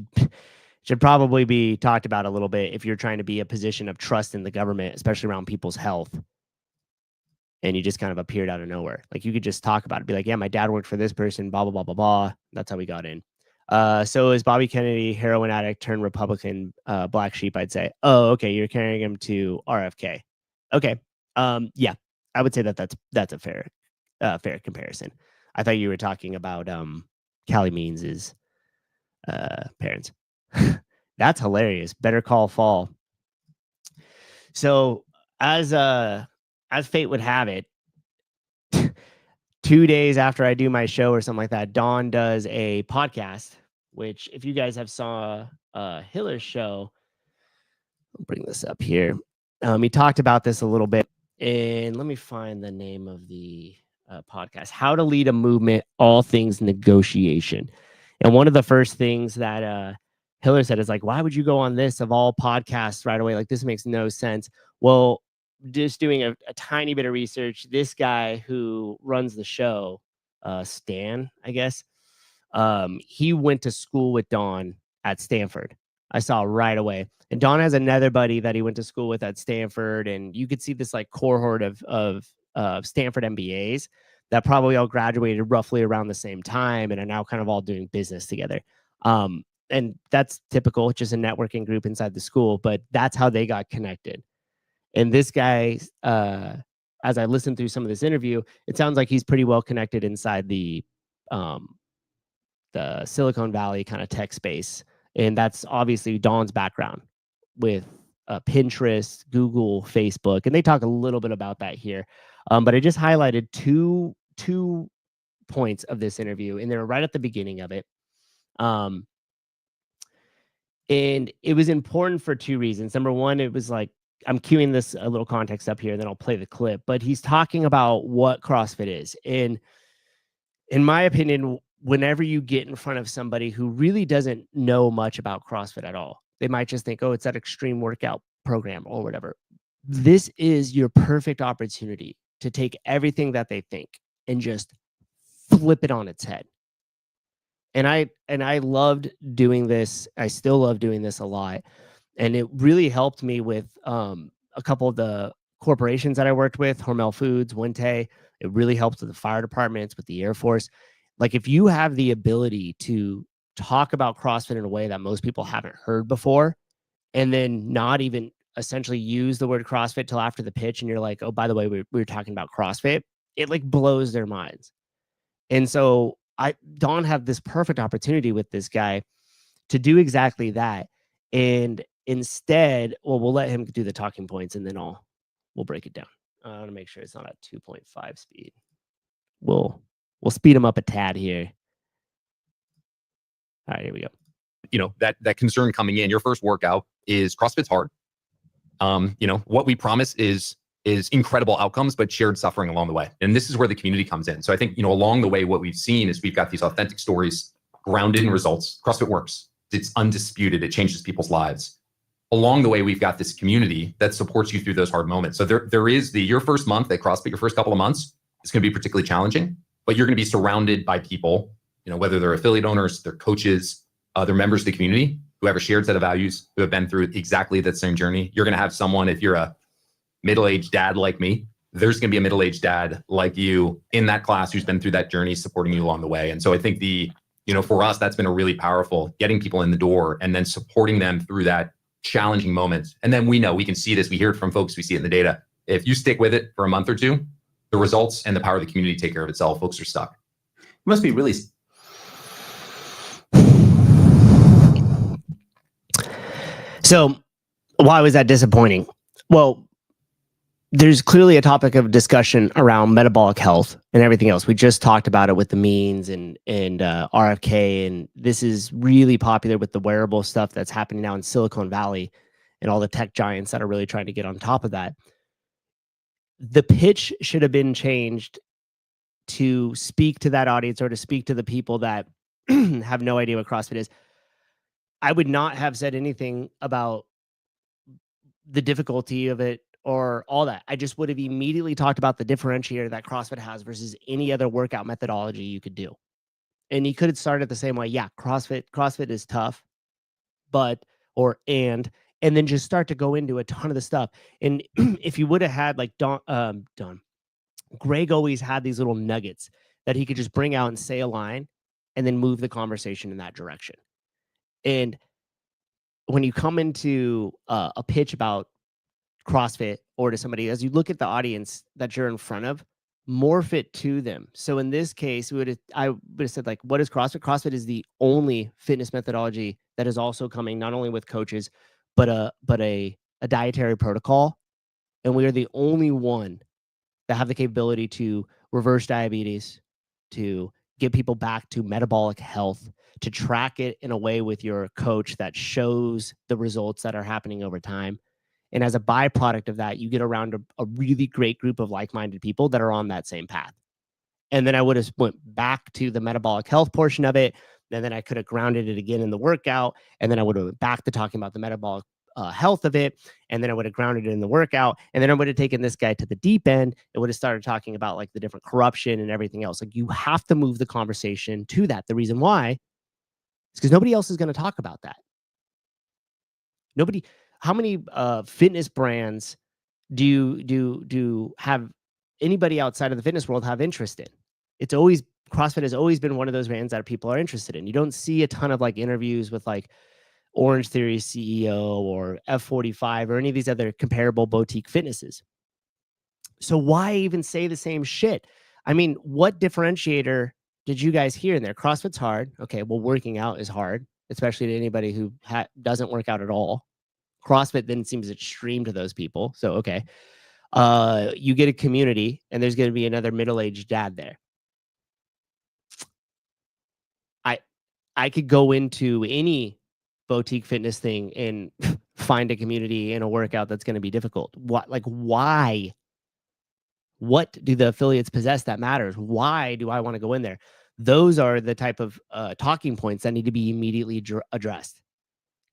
should probably be talked about a little bit if you're trying to be a position of trust in the government, especially around people's health. And you just kind of appeared out of nowhere. Like you could just talk about it, be like, yeah, my dad worked for this person, blah, blah, blah, blah, blah. That's how we got in. So is Bobby Kennedy heroin addict turned Republican black sheep, I'd say. Oh, okay. You're carrying him to RFK. Okay. Yeah, I would say that's a fair comparison. I thought you were talking about Callie Means's parents. That's hilarious. Better Call Fall. So as fate would have it, 2 days after I do my show or something like that, Dawn does a podcast, which if you guys have saw Hiller's show, I'll bring this up here. He talked about this a little bit, and let me find the name of the podcast, How to Lead a Movement, All Things Negotiation. And one of the first things that Hiller said is like, why would you go on this of all podcasts right away? Like, this makes no sense. Well, just doing a tiny bit of research, this guy who runs the show, Stan, I guess, he went to school with Dawn at Stanford. I saw right away. And Dawn has another buddy that he went to school with at Stanford. And you could see this like cohort of Stanford MBAs that probably all graduated roughly around the same time and are now kind of all doing business together. And that's typical, just a networking group inside the school, but that's how they got connected. And this guy, as I listened through some of this interview, it sounds like he's pretty well connected inside the Silicon Valley kind of tech space. And that's obviously Dawn's background with Pinterest, Google, Facebook. And they talk a little bit about that here. But I just highlighted two points of this interview, and they're right at the beginning of it. And it was important for two reasons. Number one, it was like, I'm queuing this a little context up here, and then I'll play the clip. But he's talking about what CrossFit is. And in my opinion, whenever you get in front of somebody who really doesn't know much about CrossFit at all, they might just think, oh, it's that extreme workout program or whatever. This is your perfect opportunity to take everything that they think and just flip it on its head. And I loved doing this. I still love doing this a lot. And it really helped me with a couple of the corporations that I worked with, Hormel Foods, Winte. It really helped with the fire departments, with the Air Force. Like if you have the ability to talk about CrossFit in a way that most people haven't heard before, and then not even essentially use the word CrossFit till after the pitch, and you're like, oh, by the way, we were talking about CrossFit, it like blows their minds. And so Dawn had this perfect opportunity with this guy to do exactly that. And instead, well, we'll let him do the talking points, and then we'll break it down. I want to make sure it's not at 2.5 speed. We'll speed him up a tad here. All right, here we go. You know, that concern coming in, your first workout is CrossFit's hard. You know, what we promise is incredible outcomes, but shared suffering along the way. And this is where the community comes in. So I think, you know, along the way, what we've seen is we've got these authentic stories grounded in results. CrossFit works. It's undisputed. It changes people's lives. along the way, we've got this community that supports you through those hard moments. So there is your first month at CrossFit, your first couple of months, it's going to be particularly challenging, but you're going to be surrounded by people, whether they're affiliate owners, they're coaches, they're members of the community who have a shared set of values, who have been through exactly that same journey. You're going to have someone, if you're a middle-aged dad like me, there's going to be a middle-aged dad like you in that class who's been through that journey, supporting you along the way. And so I think for us, that's been a really powerful, getting people in the door and then supporting them through that challenging moment. And then we can see this, we hear it from folks, we see it in the data. If you stick with it for a month or two, the results and the power of the community take care of itself. Folks are stuck. It must be really. So why was that disappointing? Well, there's clearly a topic of discussion around metabolic health and everything else. We just talked about it with the means and RFK, and this is really popular with the wearable stuff that's happening now in Silicon Valley and all the tech giants that are really trying to get on top of that. The pitch should have been changed to speak to that audience, or to speak to the people that have no idea what CrossFit is. I would not have said anything about the difficulty of it or all that. I just would have immediately talked about the differentiator that CrossFit has versus any other workout methodology you could do. And you could have started the same way. Yeah, CrossFit is tough, and then just start to go into a ton of the stuff. And if you would have had like Greg always had these little nuggets that he could just bring out and say a line and then move the conversation in that direction. And when you come into a pitch about CrossFit or to somebody, as you look at the audience that you're in front of, morph it to them. So in this case, I would have said, like, what is CrossFit? CrossFit is the only fitness methodology that is also coming not only with coaches, but a dietary protocol. And we are the only one that have the capability to reverse diabetes, to get people back to metabolic health, to track it in a way with your coach that shows the results that are happening over time. And as a byproduct of that, you get around a really great group of like-minded people that are on that same path. And then I would have went back to the metabolic health portion of it. And then I could have grounded it again in the workout. And then I would have went back to talking about the metabolic health of it. And then I would have grounded it in the workout. And then I would have taken this guy to the deep end. It would have started talking about like the different corruption and everything else. Like, you have to move the conversation to that. The reason why is because nobody else is going to talk about that. How many fitness brands do have anybody outside of the fitness world have interest in? CrossFit has always been one of those brands that people are interested in. You don't see a ton of like interviews with like Orange Theory CEO or F45 or any of these other comparable boutique fitnesses. So why even say the same shit? I mean, what differentiator did you guys hear in there? CrossFit's hard. Okay, well, working out is hard, especially to anybody who doesn't work out at all. CrossFit then seems extreme to those people. So, okay, you get a community and there's going to be another middle-aged dad there. I could go into any boutique fitness thing and find a community and a workout that's going to be difficult. Why? What do the affiliates possess that matters? Why do I want to go in there? Those are the type of talking points that need to be immediately addressed.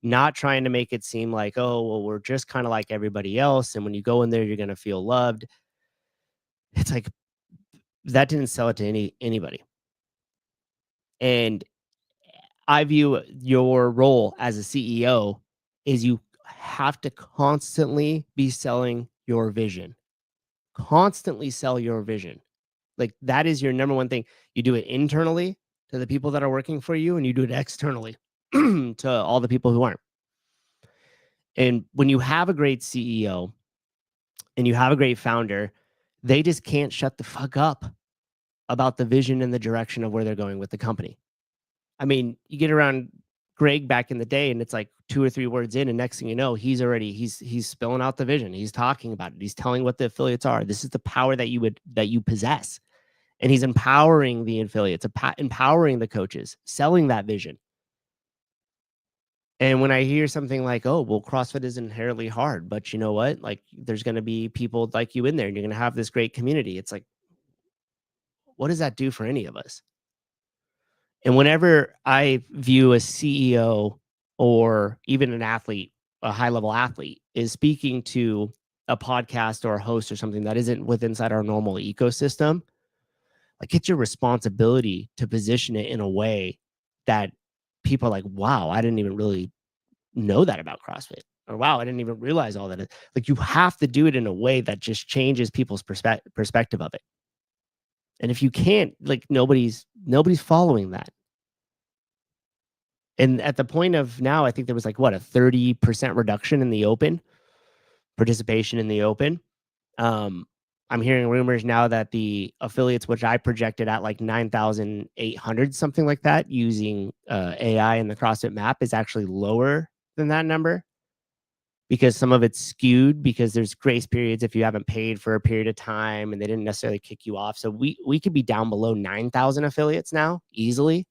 Not trying to make it seem like, oh, well, we're just kind of like everybody else, and when you go in there, you're going to feel loved. It's like, that didn't sell it to anybody. And I view your role as a CEO is you have to constantly be selling your vision. Constantly sell your vision. Like, that is your number one thing. You do it internally to the people that are working for you, and you do it externally to all the people who aren't. And when you have a great CEO and you have a great founder, they just can't shut the fuck up about the vision and the direction of where they're going with the company. I mean, you get around Greg back in the day and it's like 2 or 3 words in, and next thing you know, he's spilling out the vision. He's talking about it. He's telling what the affiliates are. This is the power that you possess. And he's empowering the affiliates, empowering the coaches, selling that vision. And when I hear something like, oh, well, CrossFit is inherently hard, but you know what? Like, there's going to be people like you in there and you're going to have this great community. It's like, what does that do for any of us? And whenever I view a CEO or even an athlete a high level athlete is speaking to a podcast or a host or something that isn't inside our normal ecosystem, like it's your responsibility to position it in a way that people are like, wow, I didn't even really know that about CrossFit, or wow, I didn't even realize all that. Like you have to do it in a way that just changes people's perspective of it. And if you can't, like nobody's following that. And at the point of now, I think there was like what, a 30% reduction in the open participation in the open. I'm hearing rumors now that the affiliates, which I projected at like 9,800, something like that, using AI in the CrossFit map, is actually lower than that number, because some of it's skewed because there's grace periods if you haven't paid for a period of time and they didn't necessarily kick you off. So we could be down below 9,000 affiliates now easily.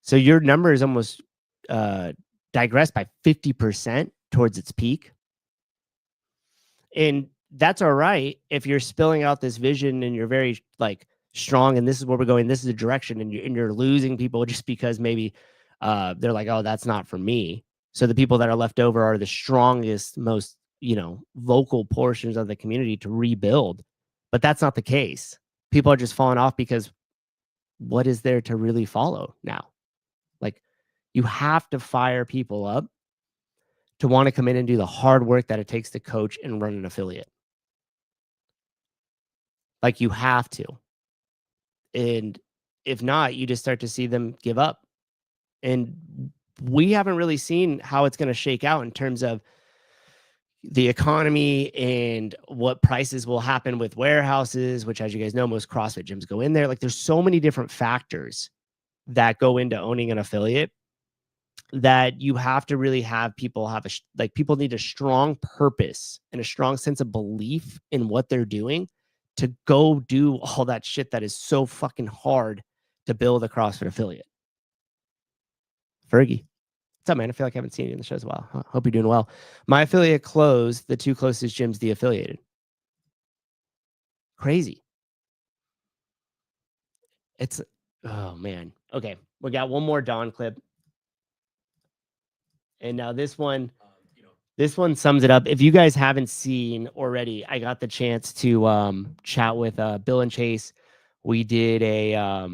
So your number is almost digressed by 50% towards its peak. And that's all right if you're spilling out this vision and you're very like strong and this is where we're going, this is the direction, and you're losing people just because maybe they're like, oh, that's not for me. So the people that are left over are the strongest, most, vocal portions of the community to rebuild. But that's not the case. People are just falling off because what is there to really follow now? Like, you have to fire people up to want to come in and do the hard work that it takes to coach and run an affiliate. Like, you have to. And if not, you just start to see them give up. And we haven't really seen how it's going to shake out in terms of the economy and what prices will happen with warehouses, which, as you guys know, most CrossFit gyms go in there. Like, there's so many different factors that go into owning an affiliate that you have to really have people have people need a strong purpose and a strong sense of belief in what they're doing to go do all that shit that is so fucking hard to build a CrossFit affiliate. Fergie, what's up, man? I feel like I haven't seen you in the show as well. Hope you're doing well. My affiliate closed. The two closest gyms de-affiliated. Crazy. It's, oh man. Okay, we got one more Dawn clip. And now this one sums it up. If you guys haven't seen already, I got the chance to chat with Bill and Chase. We did a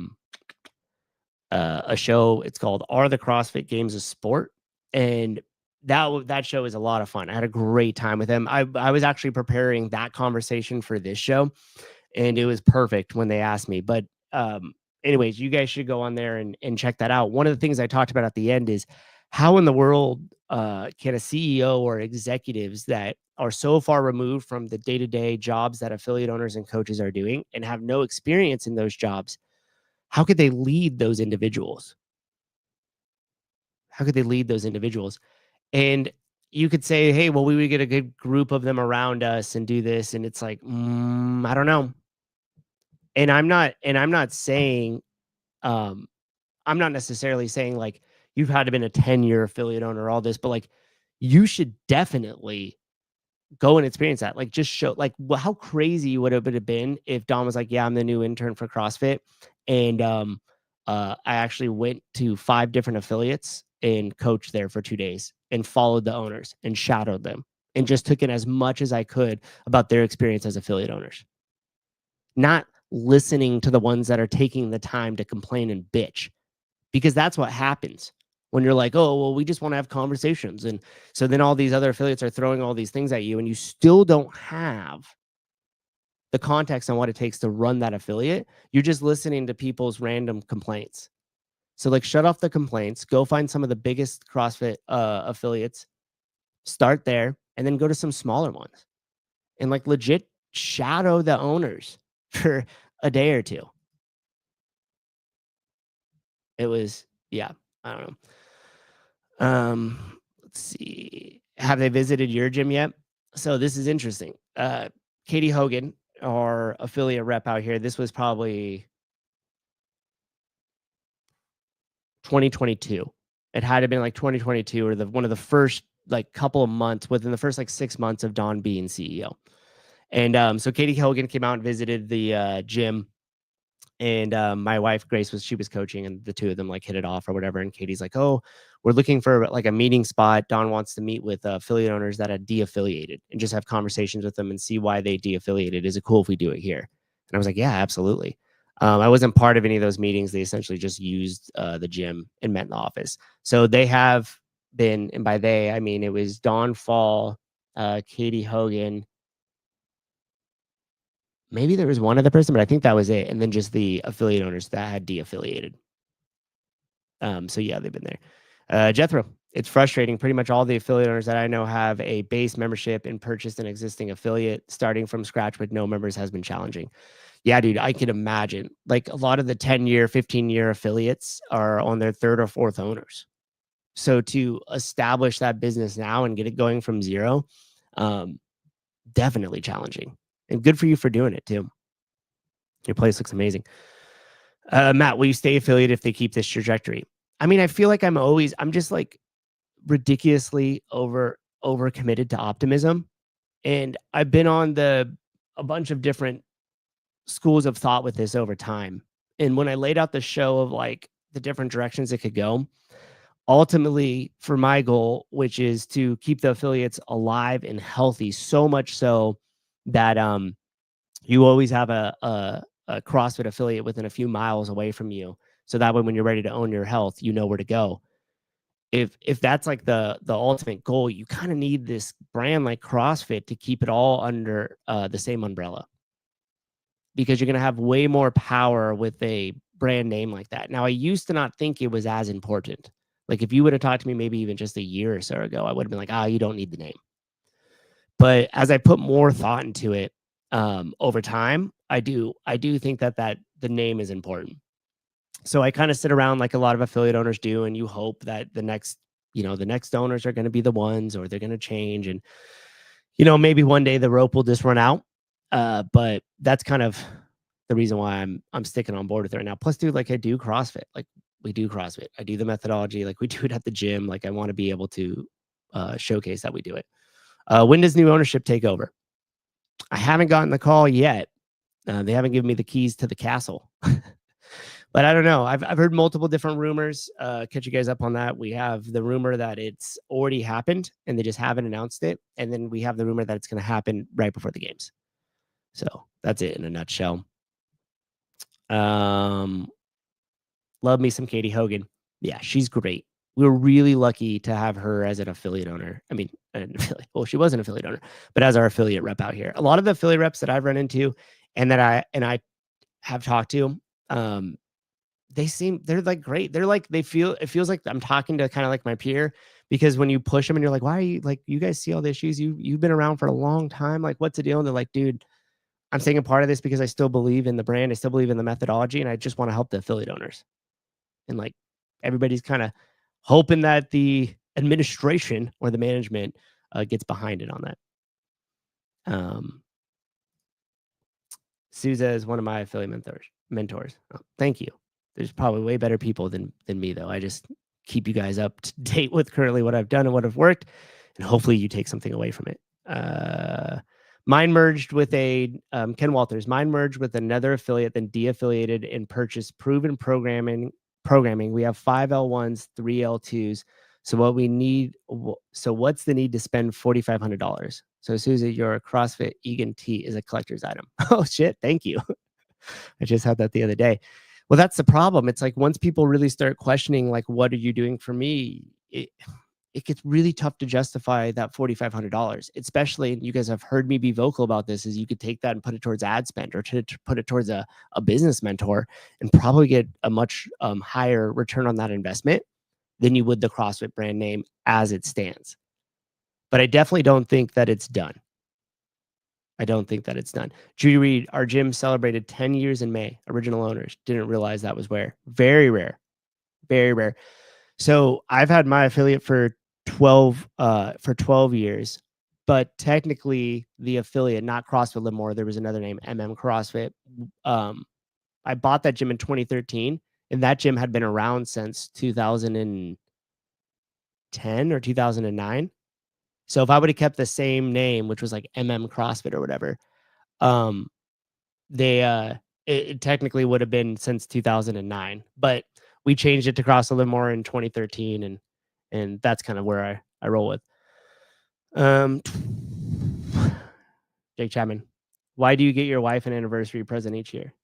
show. It's called "Are the CrossFit Games a Sport?" And that show is a lot of fun. I had a great time with them. I was actually preparing that conversation for this show, and it was perfect when they asked me. But anyways, you guys should go on there and check that out. One of the things I talked about at the end is how in the world can a CEO or executives that are so far removed from the day-to-day jobs that affiliate owners and coaches are doing and have no experience in those jobs, how could they lead those individuals? How could they lead those individuals? And you could say, hey, well, we would get a good group of them around us and do this. And it's like, I don't know. And I'm not saying, I'm not necessarily saying like you've had to been a 10-year affiliate owner, all this, but like you should definitely go and experience that. Like, just show like how crazy would it have been if Don was like, yeah, I'm the new intern for CrossFit. And I actually went to 5 different affiliates and coached there for 2 days and followed the owners and shadowed them and just took in as much as I could about their experience as affiliate owners. Not listening to the ones that are taking the time to complain and bitch, because that's what happens when you're like, oh, well, we just want to have conversations. And so then all these other affiliates are throwing all these things at you and you still don't have the context on what it takes to run that affiliate. You're just listening to people's random complaints. So like, shut off the complaints, go find some of the biggest CrossFit affiliates, start there, and then go to some smaller ones and like legit shadow the owners for a day or two. It was, yeah, I don't know. Let's see. Have they visited your gym yet? So this is interesting. Katie Hogan, our affiliate rep out here, this was probably 2022. It had to have been like 2022 or one of the first like couple of months within the first like 6 months of Don being CEO. And so Katie Hogan came out and visited the gym. And my wife Grace she was coaching, and the two of them like hit it off or whatever. And Katie's like, "Oh, we're looking for like a meeting spot. Don wants to meet with affiliate owners that are de-affiliated and just have conversations with them and see why they de-affiliated. Is it cool if we do it here?" And I was like, "Yeah, absolutely." I wasn't part of any of those meetings. They essentially just used the gym and met in the office. So they have been, and by they I mean it was Don Fall, Katie Hogan. Maybe there was one other person, but I think that was it. And then just the affiliate owners that had de-affiliated. So yeah, they've been there. Jethro, it's frustrating. Pretty much all the affiliate owners that I know have a base membership and purchased an existing affiliate. Starting from scratch with no members has been challenging. Yeah, dude, I could imagine. Like a lot of the 10-year, 15-year affiliates are on their third or fourth owners. So to establish that business now and get it going from zero, definitely challenging. And good for you for doing it too. Your place looks amazing. Matt, will you stay affiliated if they keep this trajectory? I mean, I feel like I'm just like ridiculously over committed to optimism. And I've been on a bunch of different schools of thought with this over time. And when I laid out the show of like the different directions it could go, ultimately for my goal, which is to keep the affiliates alive and healthy, so much so that you always have a CrossFit affiliate within a few miles away from you. So that way, when you're ready to own your health, you know where to go. If that's like the ultimate goal, you kind of need this brand like CrossFit to keep it all under the same umbrella, because you're going to have way more power with a brand name like that. Now, I used to not think it was as important. Like if you would have talked to me maybe even just a year or so ago, I would have been like, you don't need the name. But as I put more thought into it over time, I do think that the name is important. So I kind of sit around like a lot of affiliate owners do, and you hope that the next owners are going to be the ones, or they're going to change, and maybe one day the rope will just run out. But that's kind of the reason why I'm sticking on board with it right now. Plus, dude, like I do CrossFit, like we do CrossFit. I do the methodology, like we do it at the gym. Like I want to be able to showcase that we do it. When does new ownership take over? I haven't gotten the call yet. They haven't given me the keys to the castle. But I don't know. I've heard multiple different rumors. Catch you guys up on that. We have the rumor that it's already happened and they just haven't announced it. And then we have the rumor that it's going to happen right before the games. So that's it in a nutshell. Love me some Katie Hogan. Yeah, she's great. We were really lucky to have her as an affiliate owner. I mean, she was an affiliate owner, but as our affiliate rep out here. A lot of the affiliate reps that I've run into and that I have talked to, they're like great. They're like, it feels like I'm talking to kind of like my peer, because when you push them and you're like, why are you like, you guys see all the issues? You've been around for a long time. Like, what's the deal? And they're like, dude, I'm taking part of this because I still believe in the brand. I still believe in the methodology, and I just want to help the affiliate owners. And like everybody's kind of hoping that the administration or the management gets behind it on that. Souza is one of my affiliate mentors. Oh, thank you. There's probably way better people than me, though. I just keep you guys up to date with currently what I've done and what have worked, and hopefully you take something away from it. Mine merged with Ken Walters. Mine merged with another affiliate, then de-affiliated and purchased proven programming. We have 5 L1s, 3 L2s. So what's the need to spend $4,500? So Susie, your CrossFit Egan T is a collector's item. Oh shit, thank you. I just had that the other day. Well, that's the problem. It's like once people really start questioning, like, what are you doing for me? It gets really tough to justify that $4,500, especially, and you guys have heard me be vocal about this, is you could take that and put it towards ad spend, or to put it towards a business mentor, and probably get a much higher return on that investment than you would the CrossFit brand name as it stands. But I definitely don't think that it's done. Judy Reed, our gym celebrated 10 years in May. Original owners. Didn't realize that was rare. Very rare. Very rare. So I've had my affiliate for 12 years, but technically the affiliate, not CrossFit Livermore, there was another name, CrossFit. I bought that gym in 2013, and that gym had been around since 2010 or 2009. So if I would have kept the same name, which was like CrossFit or whatever, it technically would have been since 2009, but we changed it to CrossFit Livermore in 2013, and that's kind of where I roll with. Jake Chapman, why do you get your wife an anniversary present each year?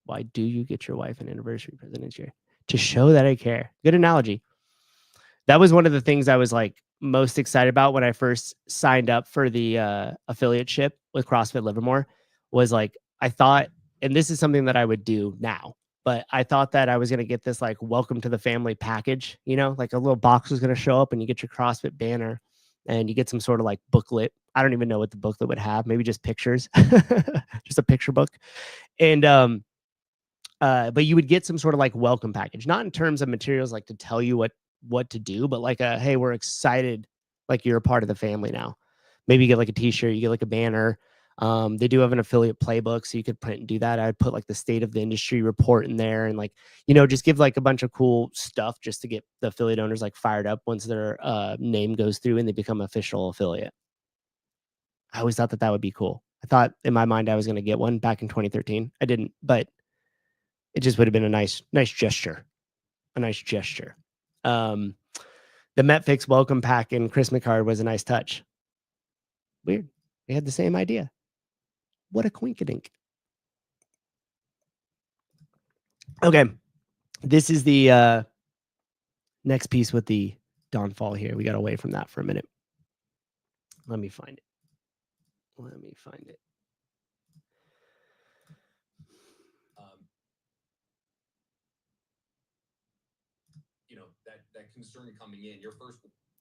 Why do you get your wife an anniversary present each year? To show that I care. Good analogy. That was one of the things I was like most excited about when I first signed up for the affiliateship with CrossFit Livermore. Was like, I thought, and this is something that I would do now, but I thought that I was going to get this like welcome to the family package, you know, like a little box was going to show up and you get your CrossFit banner and you get some sort of like booklet. I don't even know what the booklet would have, maybe just pictures, just a picture book. And, but you would get some sort of like welcome package, not in terms of materials, like to tell you what to do, but like a, hey, we're excited. Like you're a part of the family now. Maybe you get like a t-shirt, you get like a banner. They do have an affiliate playbook, so you could print and do that. I'd put like the state of the industry report in there and like, you know, just give like a bunch of cool stuff just to get the affiliate owners like fired up once their name goes through and they become official affiliate. I always thought that would be cool. I thought in my mind I was going to get one back in 2013. I didn't, but it just would have been a nice gesture. A nice gesture. The MetFix welcome pack and Christmas card was a nice touch. Weird. They had the same idea. What a coinkydink. Okay. This is the next piece with the downfall here. We got away from that for a minute. Let me find it. You know, that concern coming in, your first.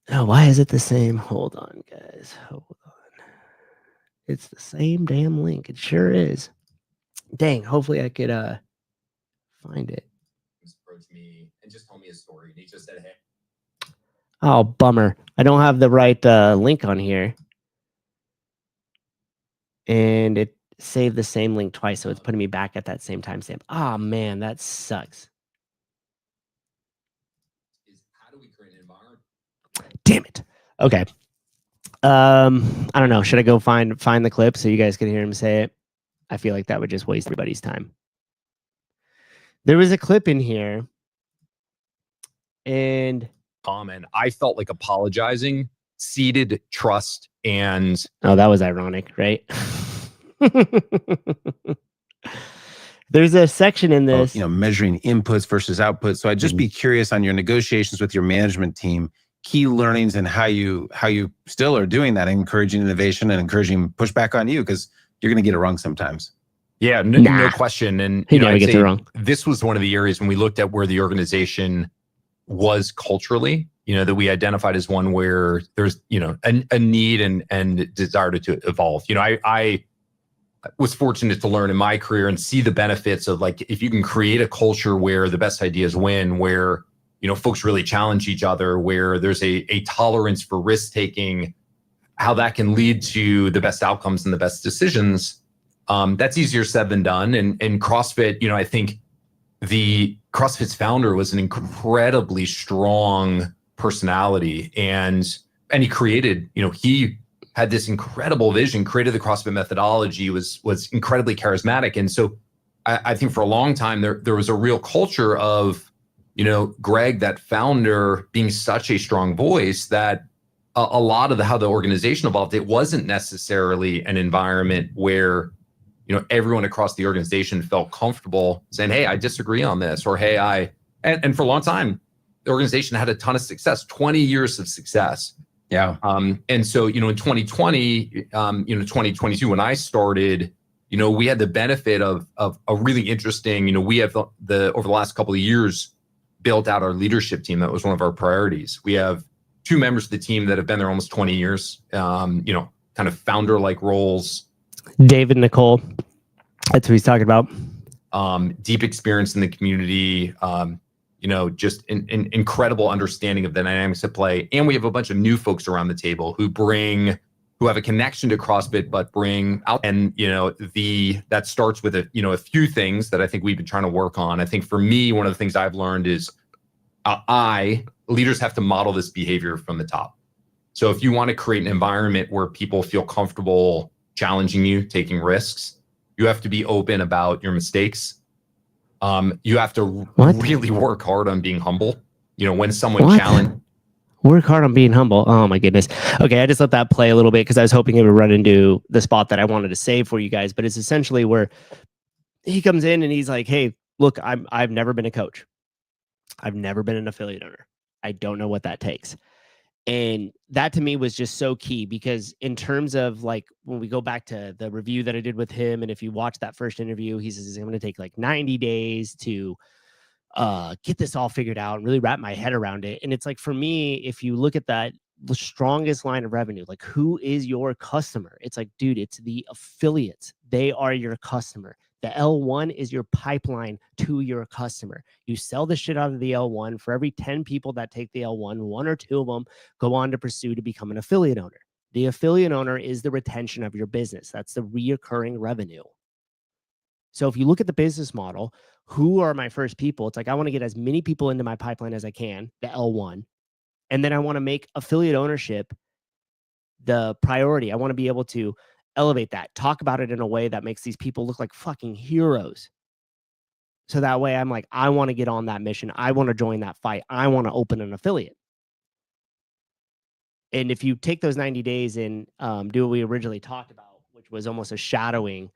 Oh, why is it the same? Hold on, guys. Hold on. It's the same damn link. It sure is. Dang, hopefully I could find it. Approach me and just tell me a story. And he just said, hey. Oh, bummer. I don't have the right link on here. And it saved the same link twice, so it's putting me back at that same timestamp. Oh, man, that sucks. How do we create an environment? Damn it. Okay. I don't know. Should I go find the clip so you guys can hear him say it? I feel like that would just waste everybody's time. There was a clip in here, and Comment. I felt like apologizing, seeded trust, and oh, that was ironic, right? There's a section in this, measuring inputs versus outputs. So I'd just be curious on your negotiations with your management team, key learnings and how you still are doing that, encouraging innovation and encouraging pushback on you, because you're going to get it wrong sometimes. Yeah, no question. And he never gets it wrong. This was one of the areas when we looked at where the organization was culturally, that we identified as one where there's, a need and desire to evolve. I was fortunate to learn in my career and see the benefits of, like, if you can create a culture where the best ideas win, where, folks really challenge each other, where there's a tolerance for risk taking, how that can lead to the best outcomes and the best decisions. That's easier said than done. And CrossFit, I think the CrossFit's founder was an incredibly strong personality, and he created, he had this incredible vision, created the CrossFit methodology, was incredibly charismatic. And so I think for a long time there was a real culture of, Greg, that founder, being such a strong voice that a lot of how the organization evolved, it wasn't necessarily an environment where, everyone across the organization felt comfortable saying, hey, I disagree on this, or hey, and for a long time, the organization had a ton of success, 20 years of success. Yeah. And so, in 2020, 2022, when I started, we had the benefit of a really interesting, we have over the last couple of years built out our leadership team. That was one of our priorities. We have 2 members of the team that have been there almost 20 years, kind of founder-like roles. David, Nicole, that's what he's talking about. Deep experience in the community, just an incredible understanding of the dynamics at play. And we have a bunch of new folks around the table who have a connection to CrossFit, but bring out, and, that starts with a few things that I think we've been trying to work on. I think for me, one of the things I've learned is leaders have to model this behavior from the top. So if you want to create an environment where people feel comfortable challenging you, taking risks, You have to be open about your mistakes. You have to What? really work hard on being humble. You know, when someone What? challenge, Work hard on being humble. Oh my goodness. Okay, I just let that play a little bit because I was hoping it would run into the spot that I wanted to save for you guys. But it's essentially where he comes in and he's like, "Hey, look, I've never been a coach. I've never been an affiliate owner. I don't know what that takes." And that to me was just so key because in terms of like when we go back to the review that I did with him, and if you watch that first interview, he says I'm going to take like 90 days to get this all figured out and really wrap my head around it. And it's like, for me, if you look at that, the strongest line of revenue, like who is your customer? It's like, dude, it's the affiliates. They are your customer. The L1 is your pipeline to your customer. You sell the shit out of the L1. For every 10 people that take the L1, 1 or 2 of them go on to pursue to become an affiliate owner. The affiliate owner is the retention of your business. That's the reoccurring revenue. So if you look at the business model, who are my first people? It's like, I want to get as many people into my pipeline as I can, the L1. And then I want to make affiliate ownership the priority. I want to be able to elevate that, talk about it in a way that makes these people look like fucking heroes. So that way I'm like, I want to get on that mission. I want to join that fight. I want to open an affiliate. And if you take those 90 days and do what we originally talked about, which was almost a shadowing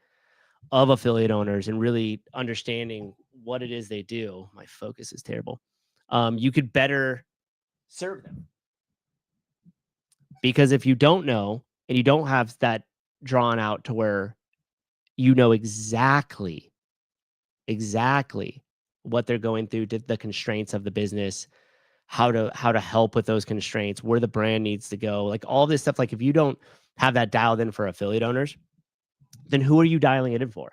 of affiliate owners and really understanding what it is they do. My focus is terrible. You could better serve them. Because if you don't know and you don't have that drawn out to where you know exactly what they're going through, the constraints of the business, how to help with those constraints, where the brand needs to go, like all this stuff. Like if you don't have that dialed in for affiliate owners, then who are you dialing it in for?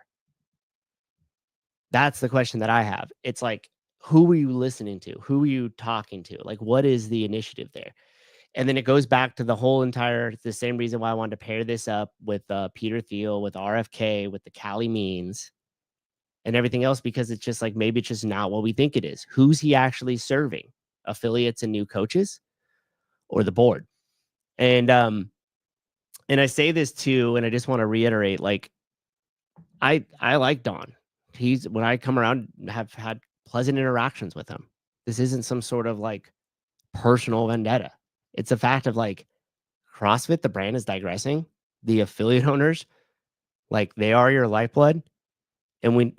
That's the question that I have. It's like, who are you listening to? Who are you talking to? Like, what is the initiative there? And then it goes back to the same reason why I wanted to pair this up with Peter Thiel, with RFK, with the Cali Means and everything else, because it's just like, maybe it's just not what we think it is. Who's he actually serving? Affiliates and new coaches or the board? And I say this too, and I just want to reiterate, like, I like Don. When I come around, have had pleasant interactions with him. This isn't some sort of like personal vendetta. It's a fact of like, CrossFit, the brand, is digressing. The affiliate owners, like, they are your lifeblood. And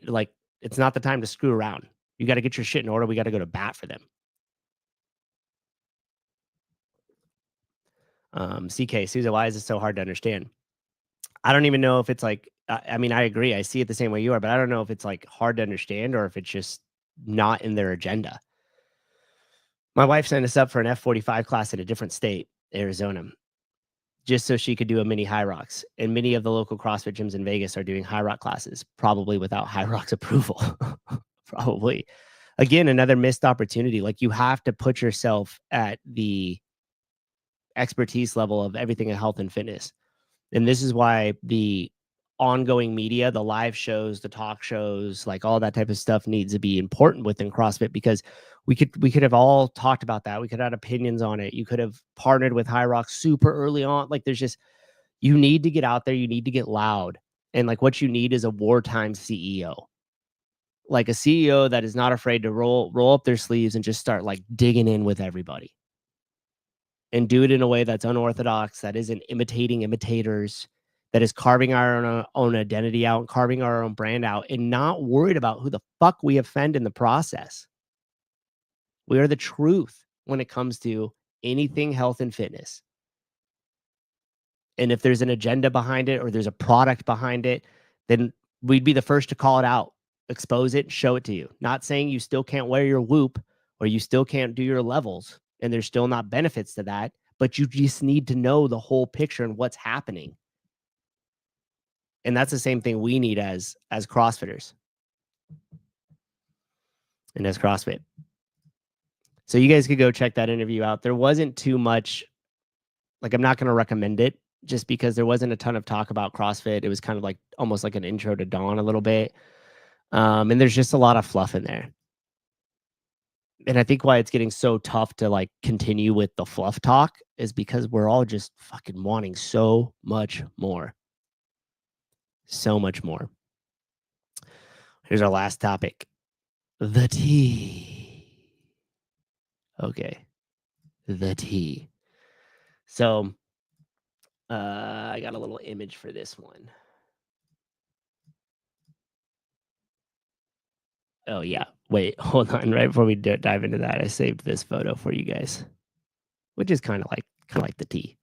it's not the time to screw around. You got to get your shit in order. We got to go to bat for them. CK, Souza, why is it so hard to understand? I don't even know if it's like, I mean, I agree. I see it the same way you are, but I don't know if it's like hard to understand or if it's just not in their agenda. My wife signed us up for an F45 class in a different state, Arizona, just so she could do a mini High Rocks. And many of the local CrossFit gyms in Vegas are doing High Rock classes, probably without High Rock's approval. Probably. Again, another missed opportunity. Like, you have to put yourself at the expertise level of everything in health and fitness. And this is why the ongoing media, the live shows, the talk shows, like all that type of stuff needs to be important within CrossFit, because we could have all talked about that. We could have had opinions on it. You could have partnered with High Rock super early on. Like, there's just, you need to get out there. You need to get loud. And like, what you need is a wartime CEO, like a CEO that is not afraid to roll up their sleeves and just start like digging in with everybody and do it in a way that's unorthodox, that isn't imitating imitators, that is carving our own identity out and carving our own brand out, and not worried about who the fuck we offend in the process. We are the truth when it comes to anything health and fitness. And if there's an agenda behind it or there's a product behind it, then we'd be the first to call it out, expose it, show it to you. Not saying you still can't wear your whoop or you still can't do your levels and there's still not benefits to that, but you just need to know the whole picture and what's happening. And that's the same thing we need as CrossFitters and as CrossFit. So you guys could go check that interview out. There wasn't too much, like, I'm not going to recommend it just because there wasn't a ton of talk about CrossFit. It was kind of like almost like an intro to Dawn a little bit. And there's just a lot of fluff in there. And I think why it's getting so tough to like continue with the fluff talk is because we're all just fucking wanting so much more. So much more. Here's our last topic. The tea. Okay. The tea. So I got a little image for this one. Oh yeah. Wait, hold on. Right before we dive into that, I saved this photo for you guys, which is kind of like the tea.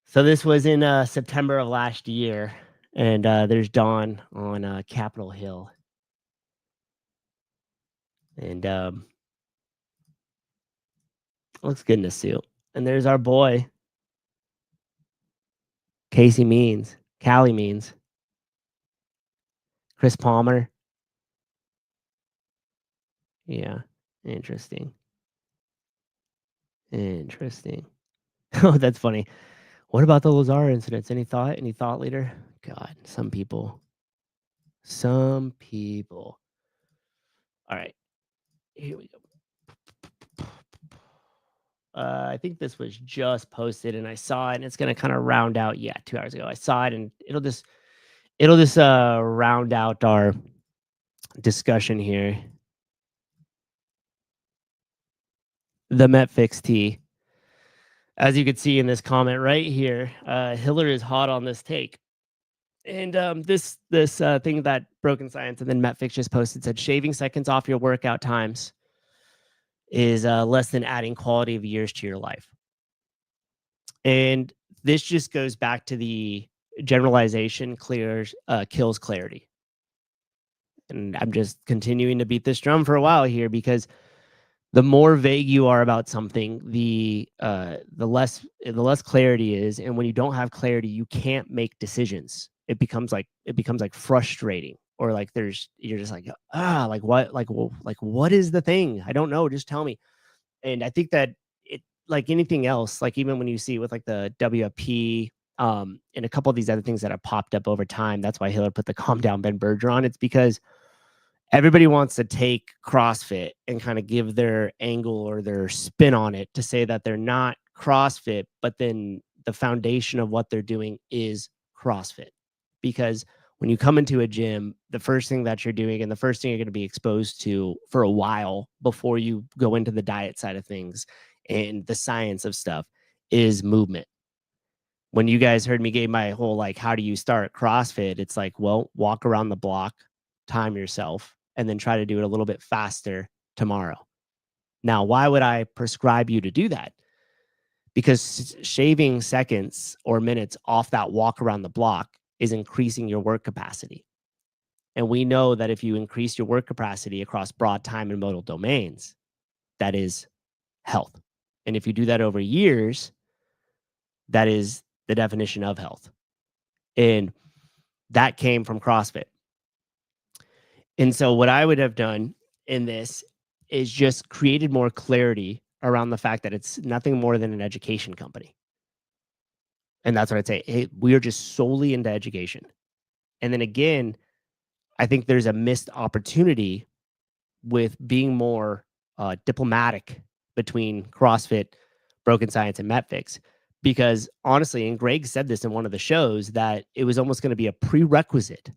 So this was in September of last year, and there's Dawn on Capitol Hill, and looks good in a suit. And there's our boy, Callie Means, Chris Palmer. Yeah, interesting. Oh, that's funny. What about the Lazar incidents? Any thought? Any thought leader? God, some people. All right, here we go. I think this was just posted and I saw it, and it's going to kind of round out. Yeah, 2 hours ago I saw it, and it'll just round out our discussion here. The Metfix tea. As you can see in this comment right here, Hiller is hot on this take. And this thing that Broken Science and then Metfix just posted said shaving seconds off your workout times is less than adding quality of years to your life. And this just goes back to the generalization kills clarity. And I'm just continuing to beat this drum for a while here, because the more vague you are about something, the less clarity is. And when you don't have clarity, you can't make decisions. It becomes like frustrating, or like you're just like, like what, what is the thing? I don't know. Just tell me. And I think that it, like anything else, like even when you see with like the WFP, and a couple of these other things that have popped up over time, that's why Hiller put the Calm Down Ben Berger on. It's because everybody wants to take CrossFit and kind of give their angle or their spin on it to say that they're not CrossFit, but then the foundation of what they're doing is CrossFit. Because when you come into a gym, the first thing that you're doing and the first thing you're going to be exposed to for a while before you go into the diet side of things and the science of stuff is movement. When you guys heard me give my whole, like, how do you start CrossFit? It's like, well, walk around the block, time yourself, and then try to do it a little bit faster tomorrow. Now, why would I prescribe you to do that? Because shaving seconds or minutes off that walk around the block is increasing your work capacity. And we know that if you increase your work capacity across broad time and modal domains, that is health. And if you do that over years, that is the definition of health. And that came from CrossFit. And so what I would have done in this is just created more clarity around the fact that it's nothing more than an education company. And that's what I'd say. Hey, we are just solely into education. And then again, I think there's a missed opportunity with being more diplomatic between CrossFit, Broken Science, and Metfix. Because honestly, and Greg said this in one of the shows, that it was almost going to be a prerequisite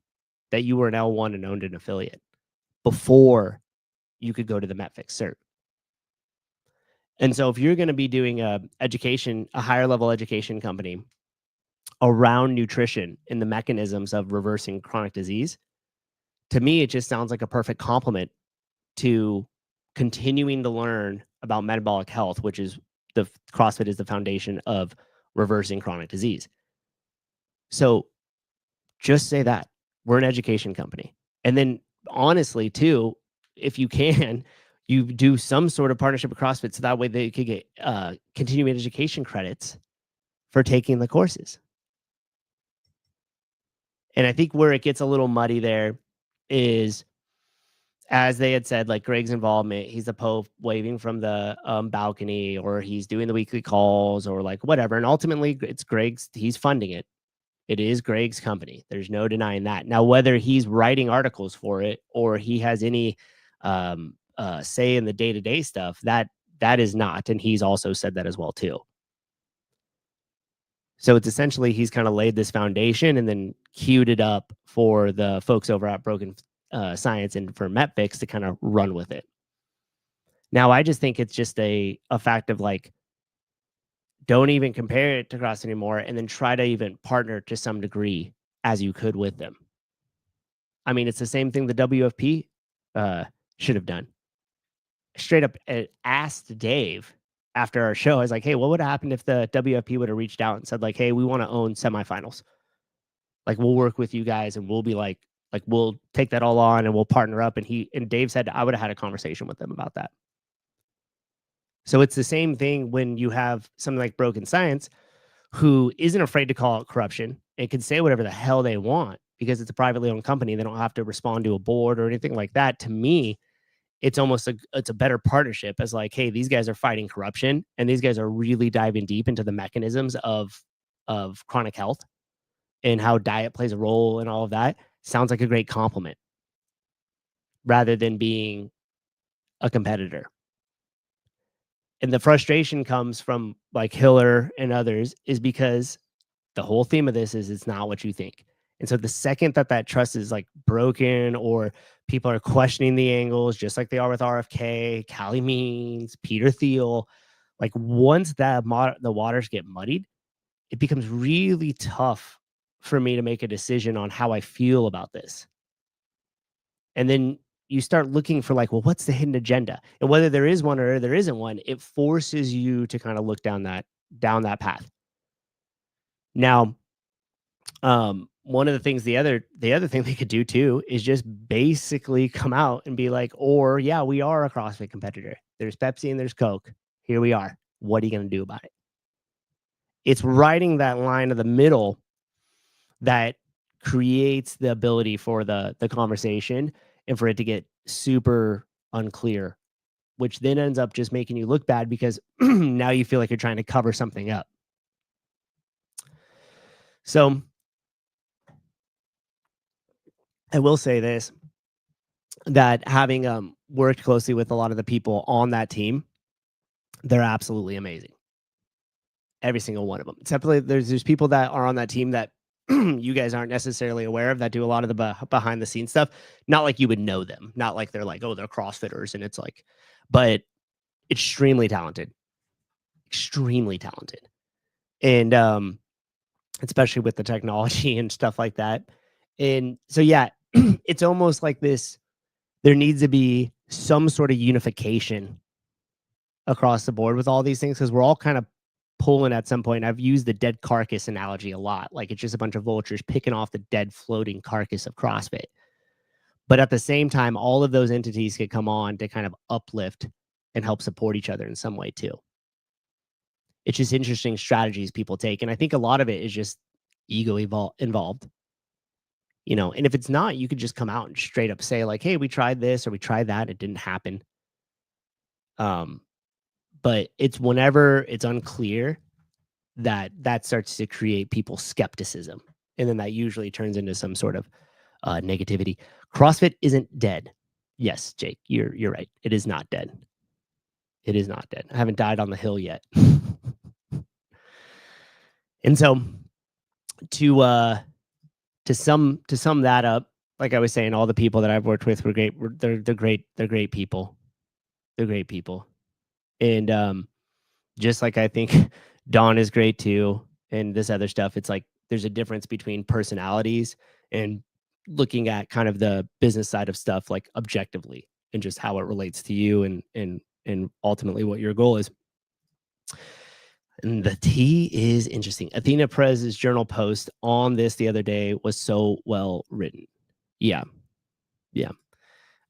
that you were an L1 and owned an affiliate before you could go to the Metfix cert. And so if you're going to be doing a higher level education company around nutrition and the mechanisms of reversing chronic disease, to me, it just sounds like a perfect complement to continuing to learn about metabolic health, which is the CrossFit is the foundation of reversing chronic disease. So just say that we're an education company. And then honestly too, if you can, you do some sort of partnership with CrossFit, so that way they could get continuing education credits for taking the courses. And I think where it gets a little muddy there is, as they had said, like Greg's involvement, he's the Pope waving from the balcony, or he's doing the weekly calls, or like whatever. And ultimately it's he's funding it. It is Greg's company. There's no denying that. Now, whether he's writing articles for it or he has any say in the day-to-day stuff, that is not. And he's also said that as well too. So it's essentially he's kind of laid this foundation and then queued it up for the folks over at Broken Science and for MetFix to kind of run with it. Now, I just think it's just a fact of like, don't even compare it to CrossFit anymore, and then try to even partner to some degree as you could with them. I mean, it's the same thing the WFP should have done. Straight up asked Dave after our show, I was like, hey, what would have happened if the WFP would have reached out and said like, hey, we want to own semifinals. Like, we'll work with you guys and we'll be like we'll take that all on and we'll partner up. And Dave said, I would have had a conversation with them about that. So it's the same thing when you have something like Broken Science, who isn't afraid to call it corruption and can say whatever the hell they want because it's a privately owned company. They don't have to respond to a board or anything like that. To me, it's almost it's a better partnership as like, hey, these guys are fighting corruption and these guys are really diving deep into the mechanisms of chronic health and how diet plays a role and all of that. Sounds like a great compliment rather than being a competitor. And the frustration comes from like Hiller and others is because the whole theme of this is it's not what you think. And so the second that trust is like broken or people are questioning the angles, just like they are with RFK, Callie Means, Peter Thiel, like once that the waters get muddied, it becomes really tough for me to make a decision on how I feel about this. And then you start looking for like, well, what's the hidden agenda? And whether there is one or there isn't one, it forces you to kind of look down that path. Now, one of the things, the other thing they could do too is just basically come out and be like, or yeah, we are a CrossFit competitor. There's Pepsi and there's Coke. Here we are. What are you going to do about it? It's riding that line of the middle that creates the ability for the conversation and for it to get super unclear, which then ends up just making you look bad because now you feel like you're trying to cover something up. So I will say this, that having worked closely with a lot of the people on that team, they're absolutely amazing. Every single one of them. Except there's people that are on that team that you guys aren't necessarily aware of that do a lot of the behind the scenes stuff. Not like you would know them. Not like they're like, oh, they're CrossFitters. And it's like, but extremely talented. Extremely talented. And especially with the technology and stuff like that. And so, yeah, it's almost like this. There needs to be some sort of unification across the board with all these things because we're all kind of pulling at some point. I've used the dead carcass analogy a lot. Like it's just a bunch of vultures picking off the dead floating carcass of CrossFit. But at the same time, all of those entities could come on to kind of uplift and help support each other in some way too. It's just interesting strategies people take. And I think a lot of it is just ego involved. You know, and if it's not, you could just come out and straight up say like, hey, we tried this or we tried that. It didn't happen. But it's whenever it's unclear that starts to create people's skepticism. And then that usually turns into some sort of negativity. CrossFit isn't dead. Yes, Jake, you're right. It is not dead. It is not dead. I haven't died on the hill yet. And so to sum that up, like I was saying, all the people that I've worked with were great. They're great. They're great people. They're great people. And just like I think Dawn is great too, and this other stuff, it's like there's a difference between personalities and looking at kind of the business side of stuff, like objectively, and just how it relates to you and ultimately what your goal is. And the T is interesting. Athena Perez's journal post on this the other day was so well written. Yeah.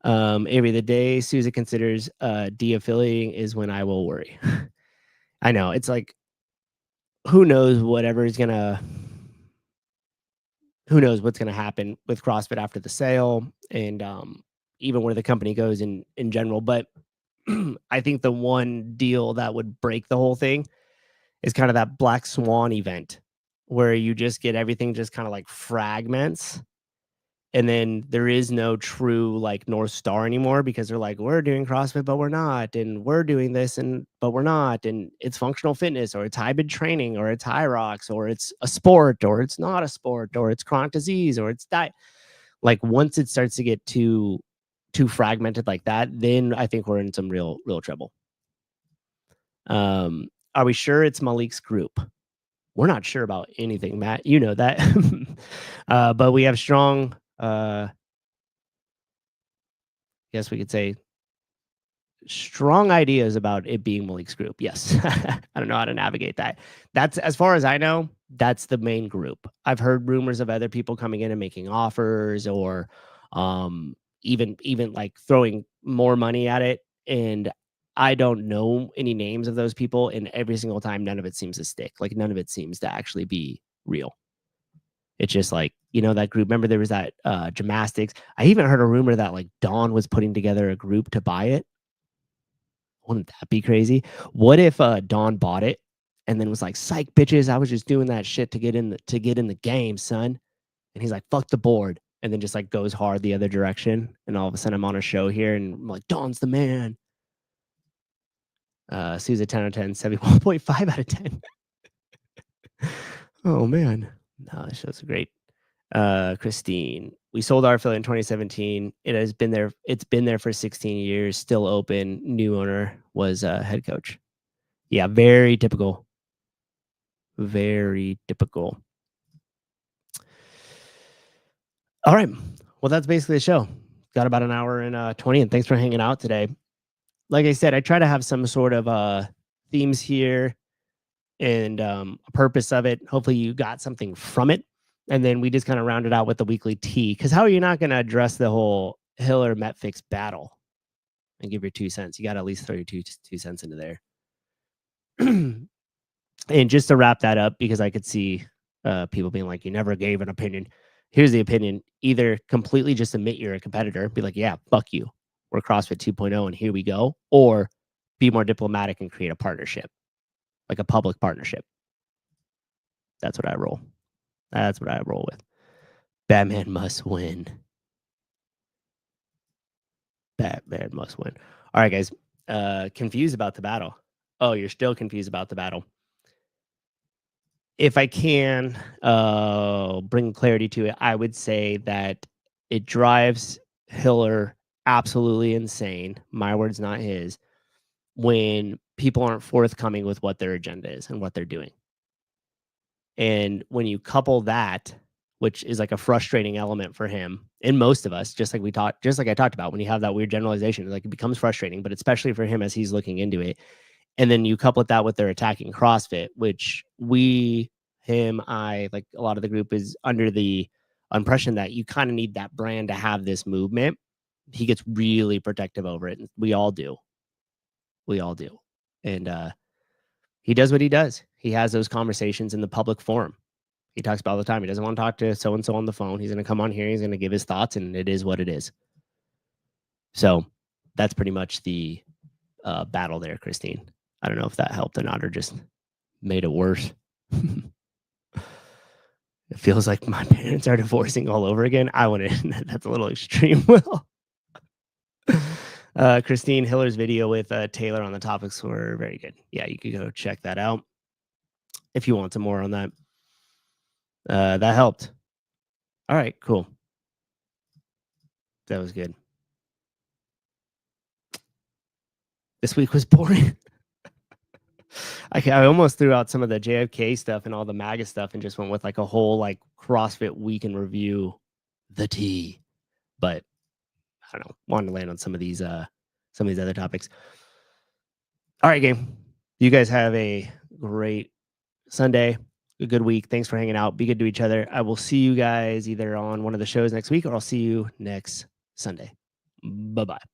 Avery, the day Souza considers de-affiliating is when I will worry. I know. It's like, who knows what's going to happen with CrossFit after the sale and even where the company goes in general. But I think the one deal that would break the whole thing is kind of that black swan event where you just get everything just kind of like fragments And then there is no true like North Star anymore because they're like, we're doing CrossFit, but we're not. And we're doing this, but we're not. And it's functional fitness, or it's hybrid training, or it's high rocks, or it's a sport, or it's not a sport, or it's chronic disease, or it's diet. Like once it starts to get too fragmented like that, then I think we're in some real trouble. Are we sure it's Malik's group? We're not sure about anything, Matt. You know that. But we have strong, guess we could say, strong ideas about it being Malik's group. Yes. I don't know how to navigate that. That's, as far as I know, that's the main group. I've heard rumors of other people coming in and making offers, or even like throwing more money at it. And I don't know any names of those people. And every single time, none of it seems to stick. Like none of it seems to actually be real. It's just like, that group. Remember there was that gymnastics. I even heard a rumor that like Dawn was putting together a group to buy it. Wouldn't that be crazy? What if Dawn bought it and then was like, psych bitches, I was just doing that shit to get in the game, son. And he's like, fuck the board. And then just like goes hard the other direction. And all of a sudden I'm on a show here and I'm like, Dawn's the man. Souza 10 out of 10, 71.5 out of 10. Oh man. No, that show's great. Christine, we sold our affiliate in 2017. It's been there for 16 years, still open. New owner was head coach. Yeah, very typical. Very typical. All right. Well, that's basically the show. Got about an hour and 20, and thanks for hanging out today. Like I said, I try to have some sort of themes here and a purpose of it. Hopefully you got something from it. And then we just kind of rounded out with the weekly tea. Because how are you not going to address the whole Hiller Metfix battle and give your 2 cents? You got to at least throw your 2 cents into there. And just to wrap that up, because I could see people being like, you never gave an opinion. Here's the opinion. Either completely just admit you're a competitor, be like, yeah, fuck you. We're CrossFit 2.0 and here we go. Or be more diplomatic and create a partnership, like a public partnership. That's what I roll. That's what I roll with. Batman must win. Batman must win. All right, guys. Confused about the battle. Oh, you're still confused about the battle. If I can bring clarity to it, I would say that it drives Hiller absolutely insane. My words, not his. When people aren't forthcoming with what their agenda is and what they're doing. And when you couple that, which is like a frustrating element for him and most of us, just like I talked about, when you have that weird generalization, like it becomes frustrating, but especially for him as he's looking into it. And then you couple that with their attacking CrossFit, which I, like a lot of the group is under the impression that you kind of need that brand to have this movement. He gets really protective over it. And we all do. And he does what he does. He has those conversations in the public forum. He talks about all the time. He doesn't want to talk to so-and-so on the phone. He's going to come on here. He's going to give his thoughts, and it is what it is. So that's pretty much the battle there, Christine. I don't know if that helped or not, or just made it worse. It feels like my parents are divorcing all over again. I wouldn't. That's a little extreme, Will. Christine Hiller's video with Taylor on the topics were very good. Yeah, you could go check that out if you want some more on that. That helped. All right, cool. That was good. This week was boring. I almost threw out some of the JFK stuff and all the MAGA stuff and just went with like a whole like CrossFit week in review, the tea. But I don't know. Wanted to land on some of these other topics. All right, gang. You guys have a great Sunday, a good week. Thanks for hanging out. Be good to each other. I will see you guys either on one of the shows next week or I'll see you next Sunday. Bye-bye.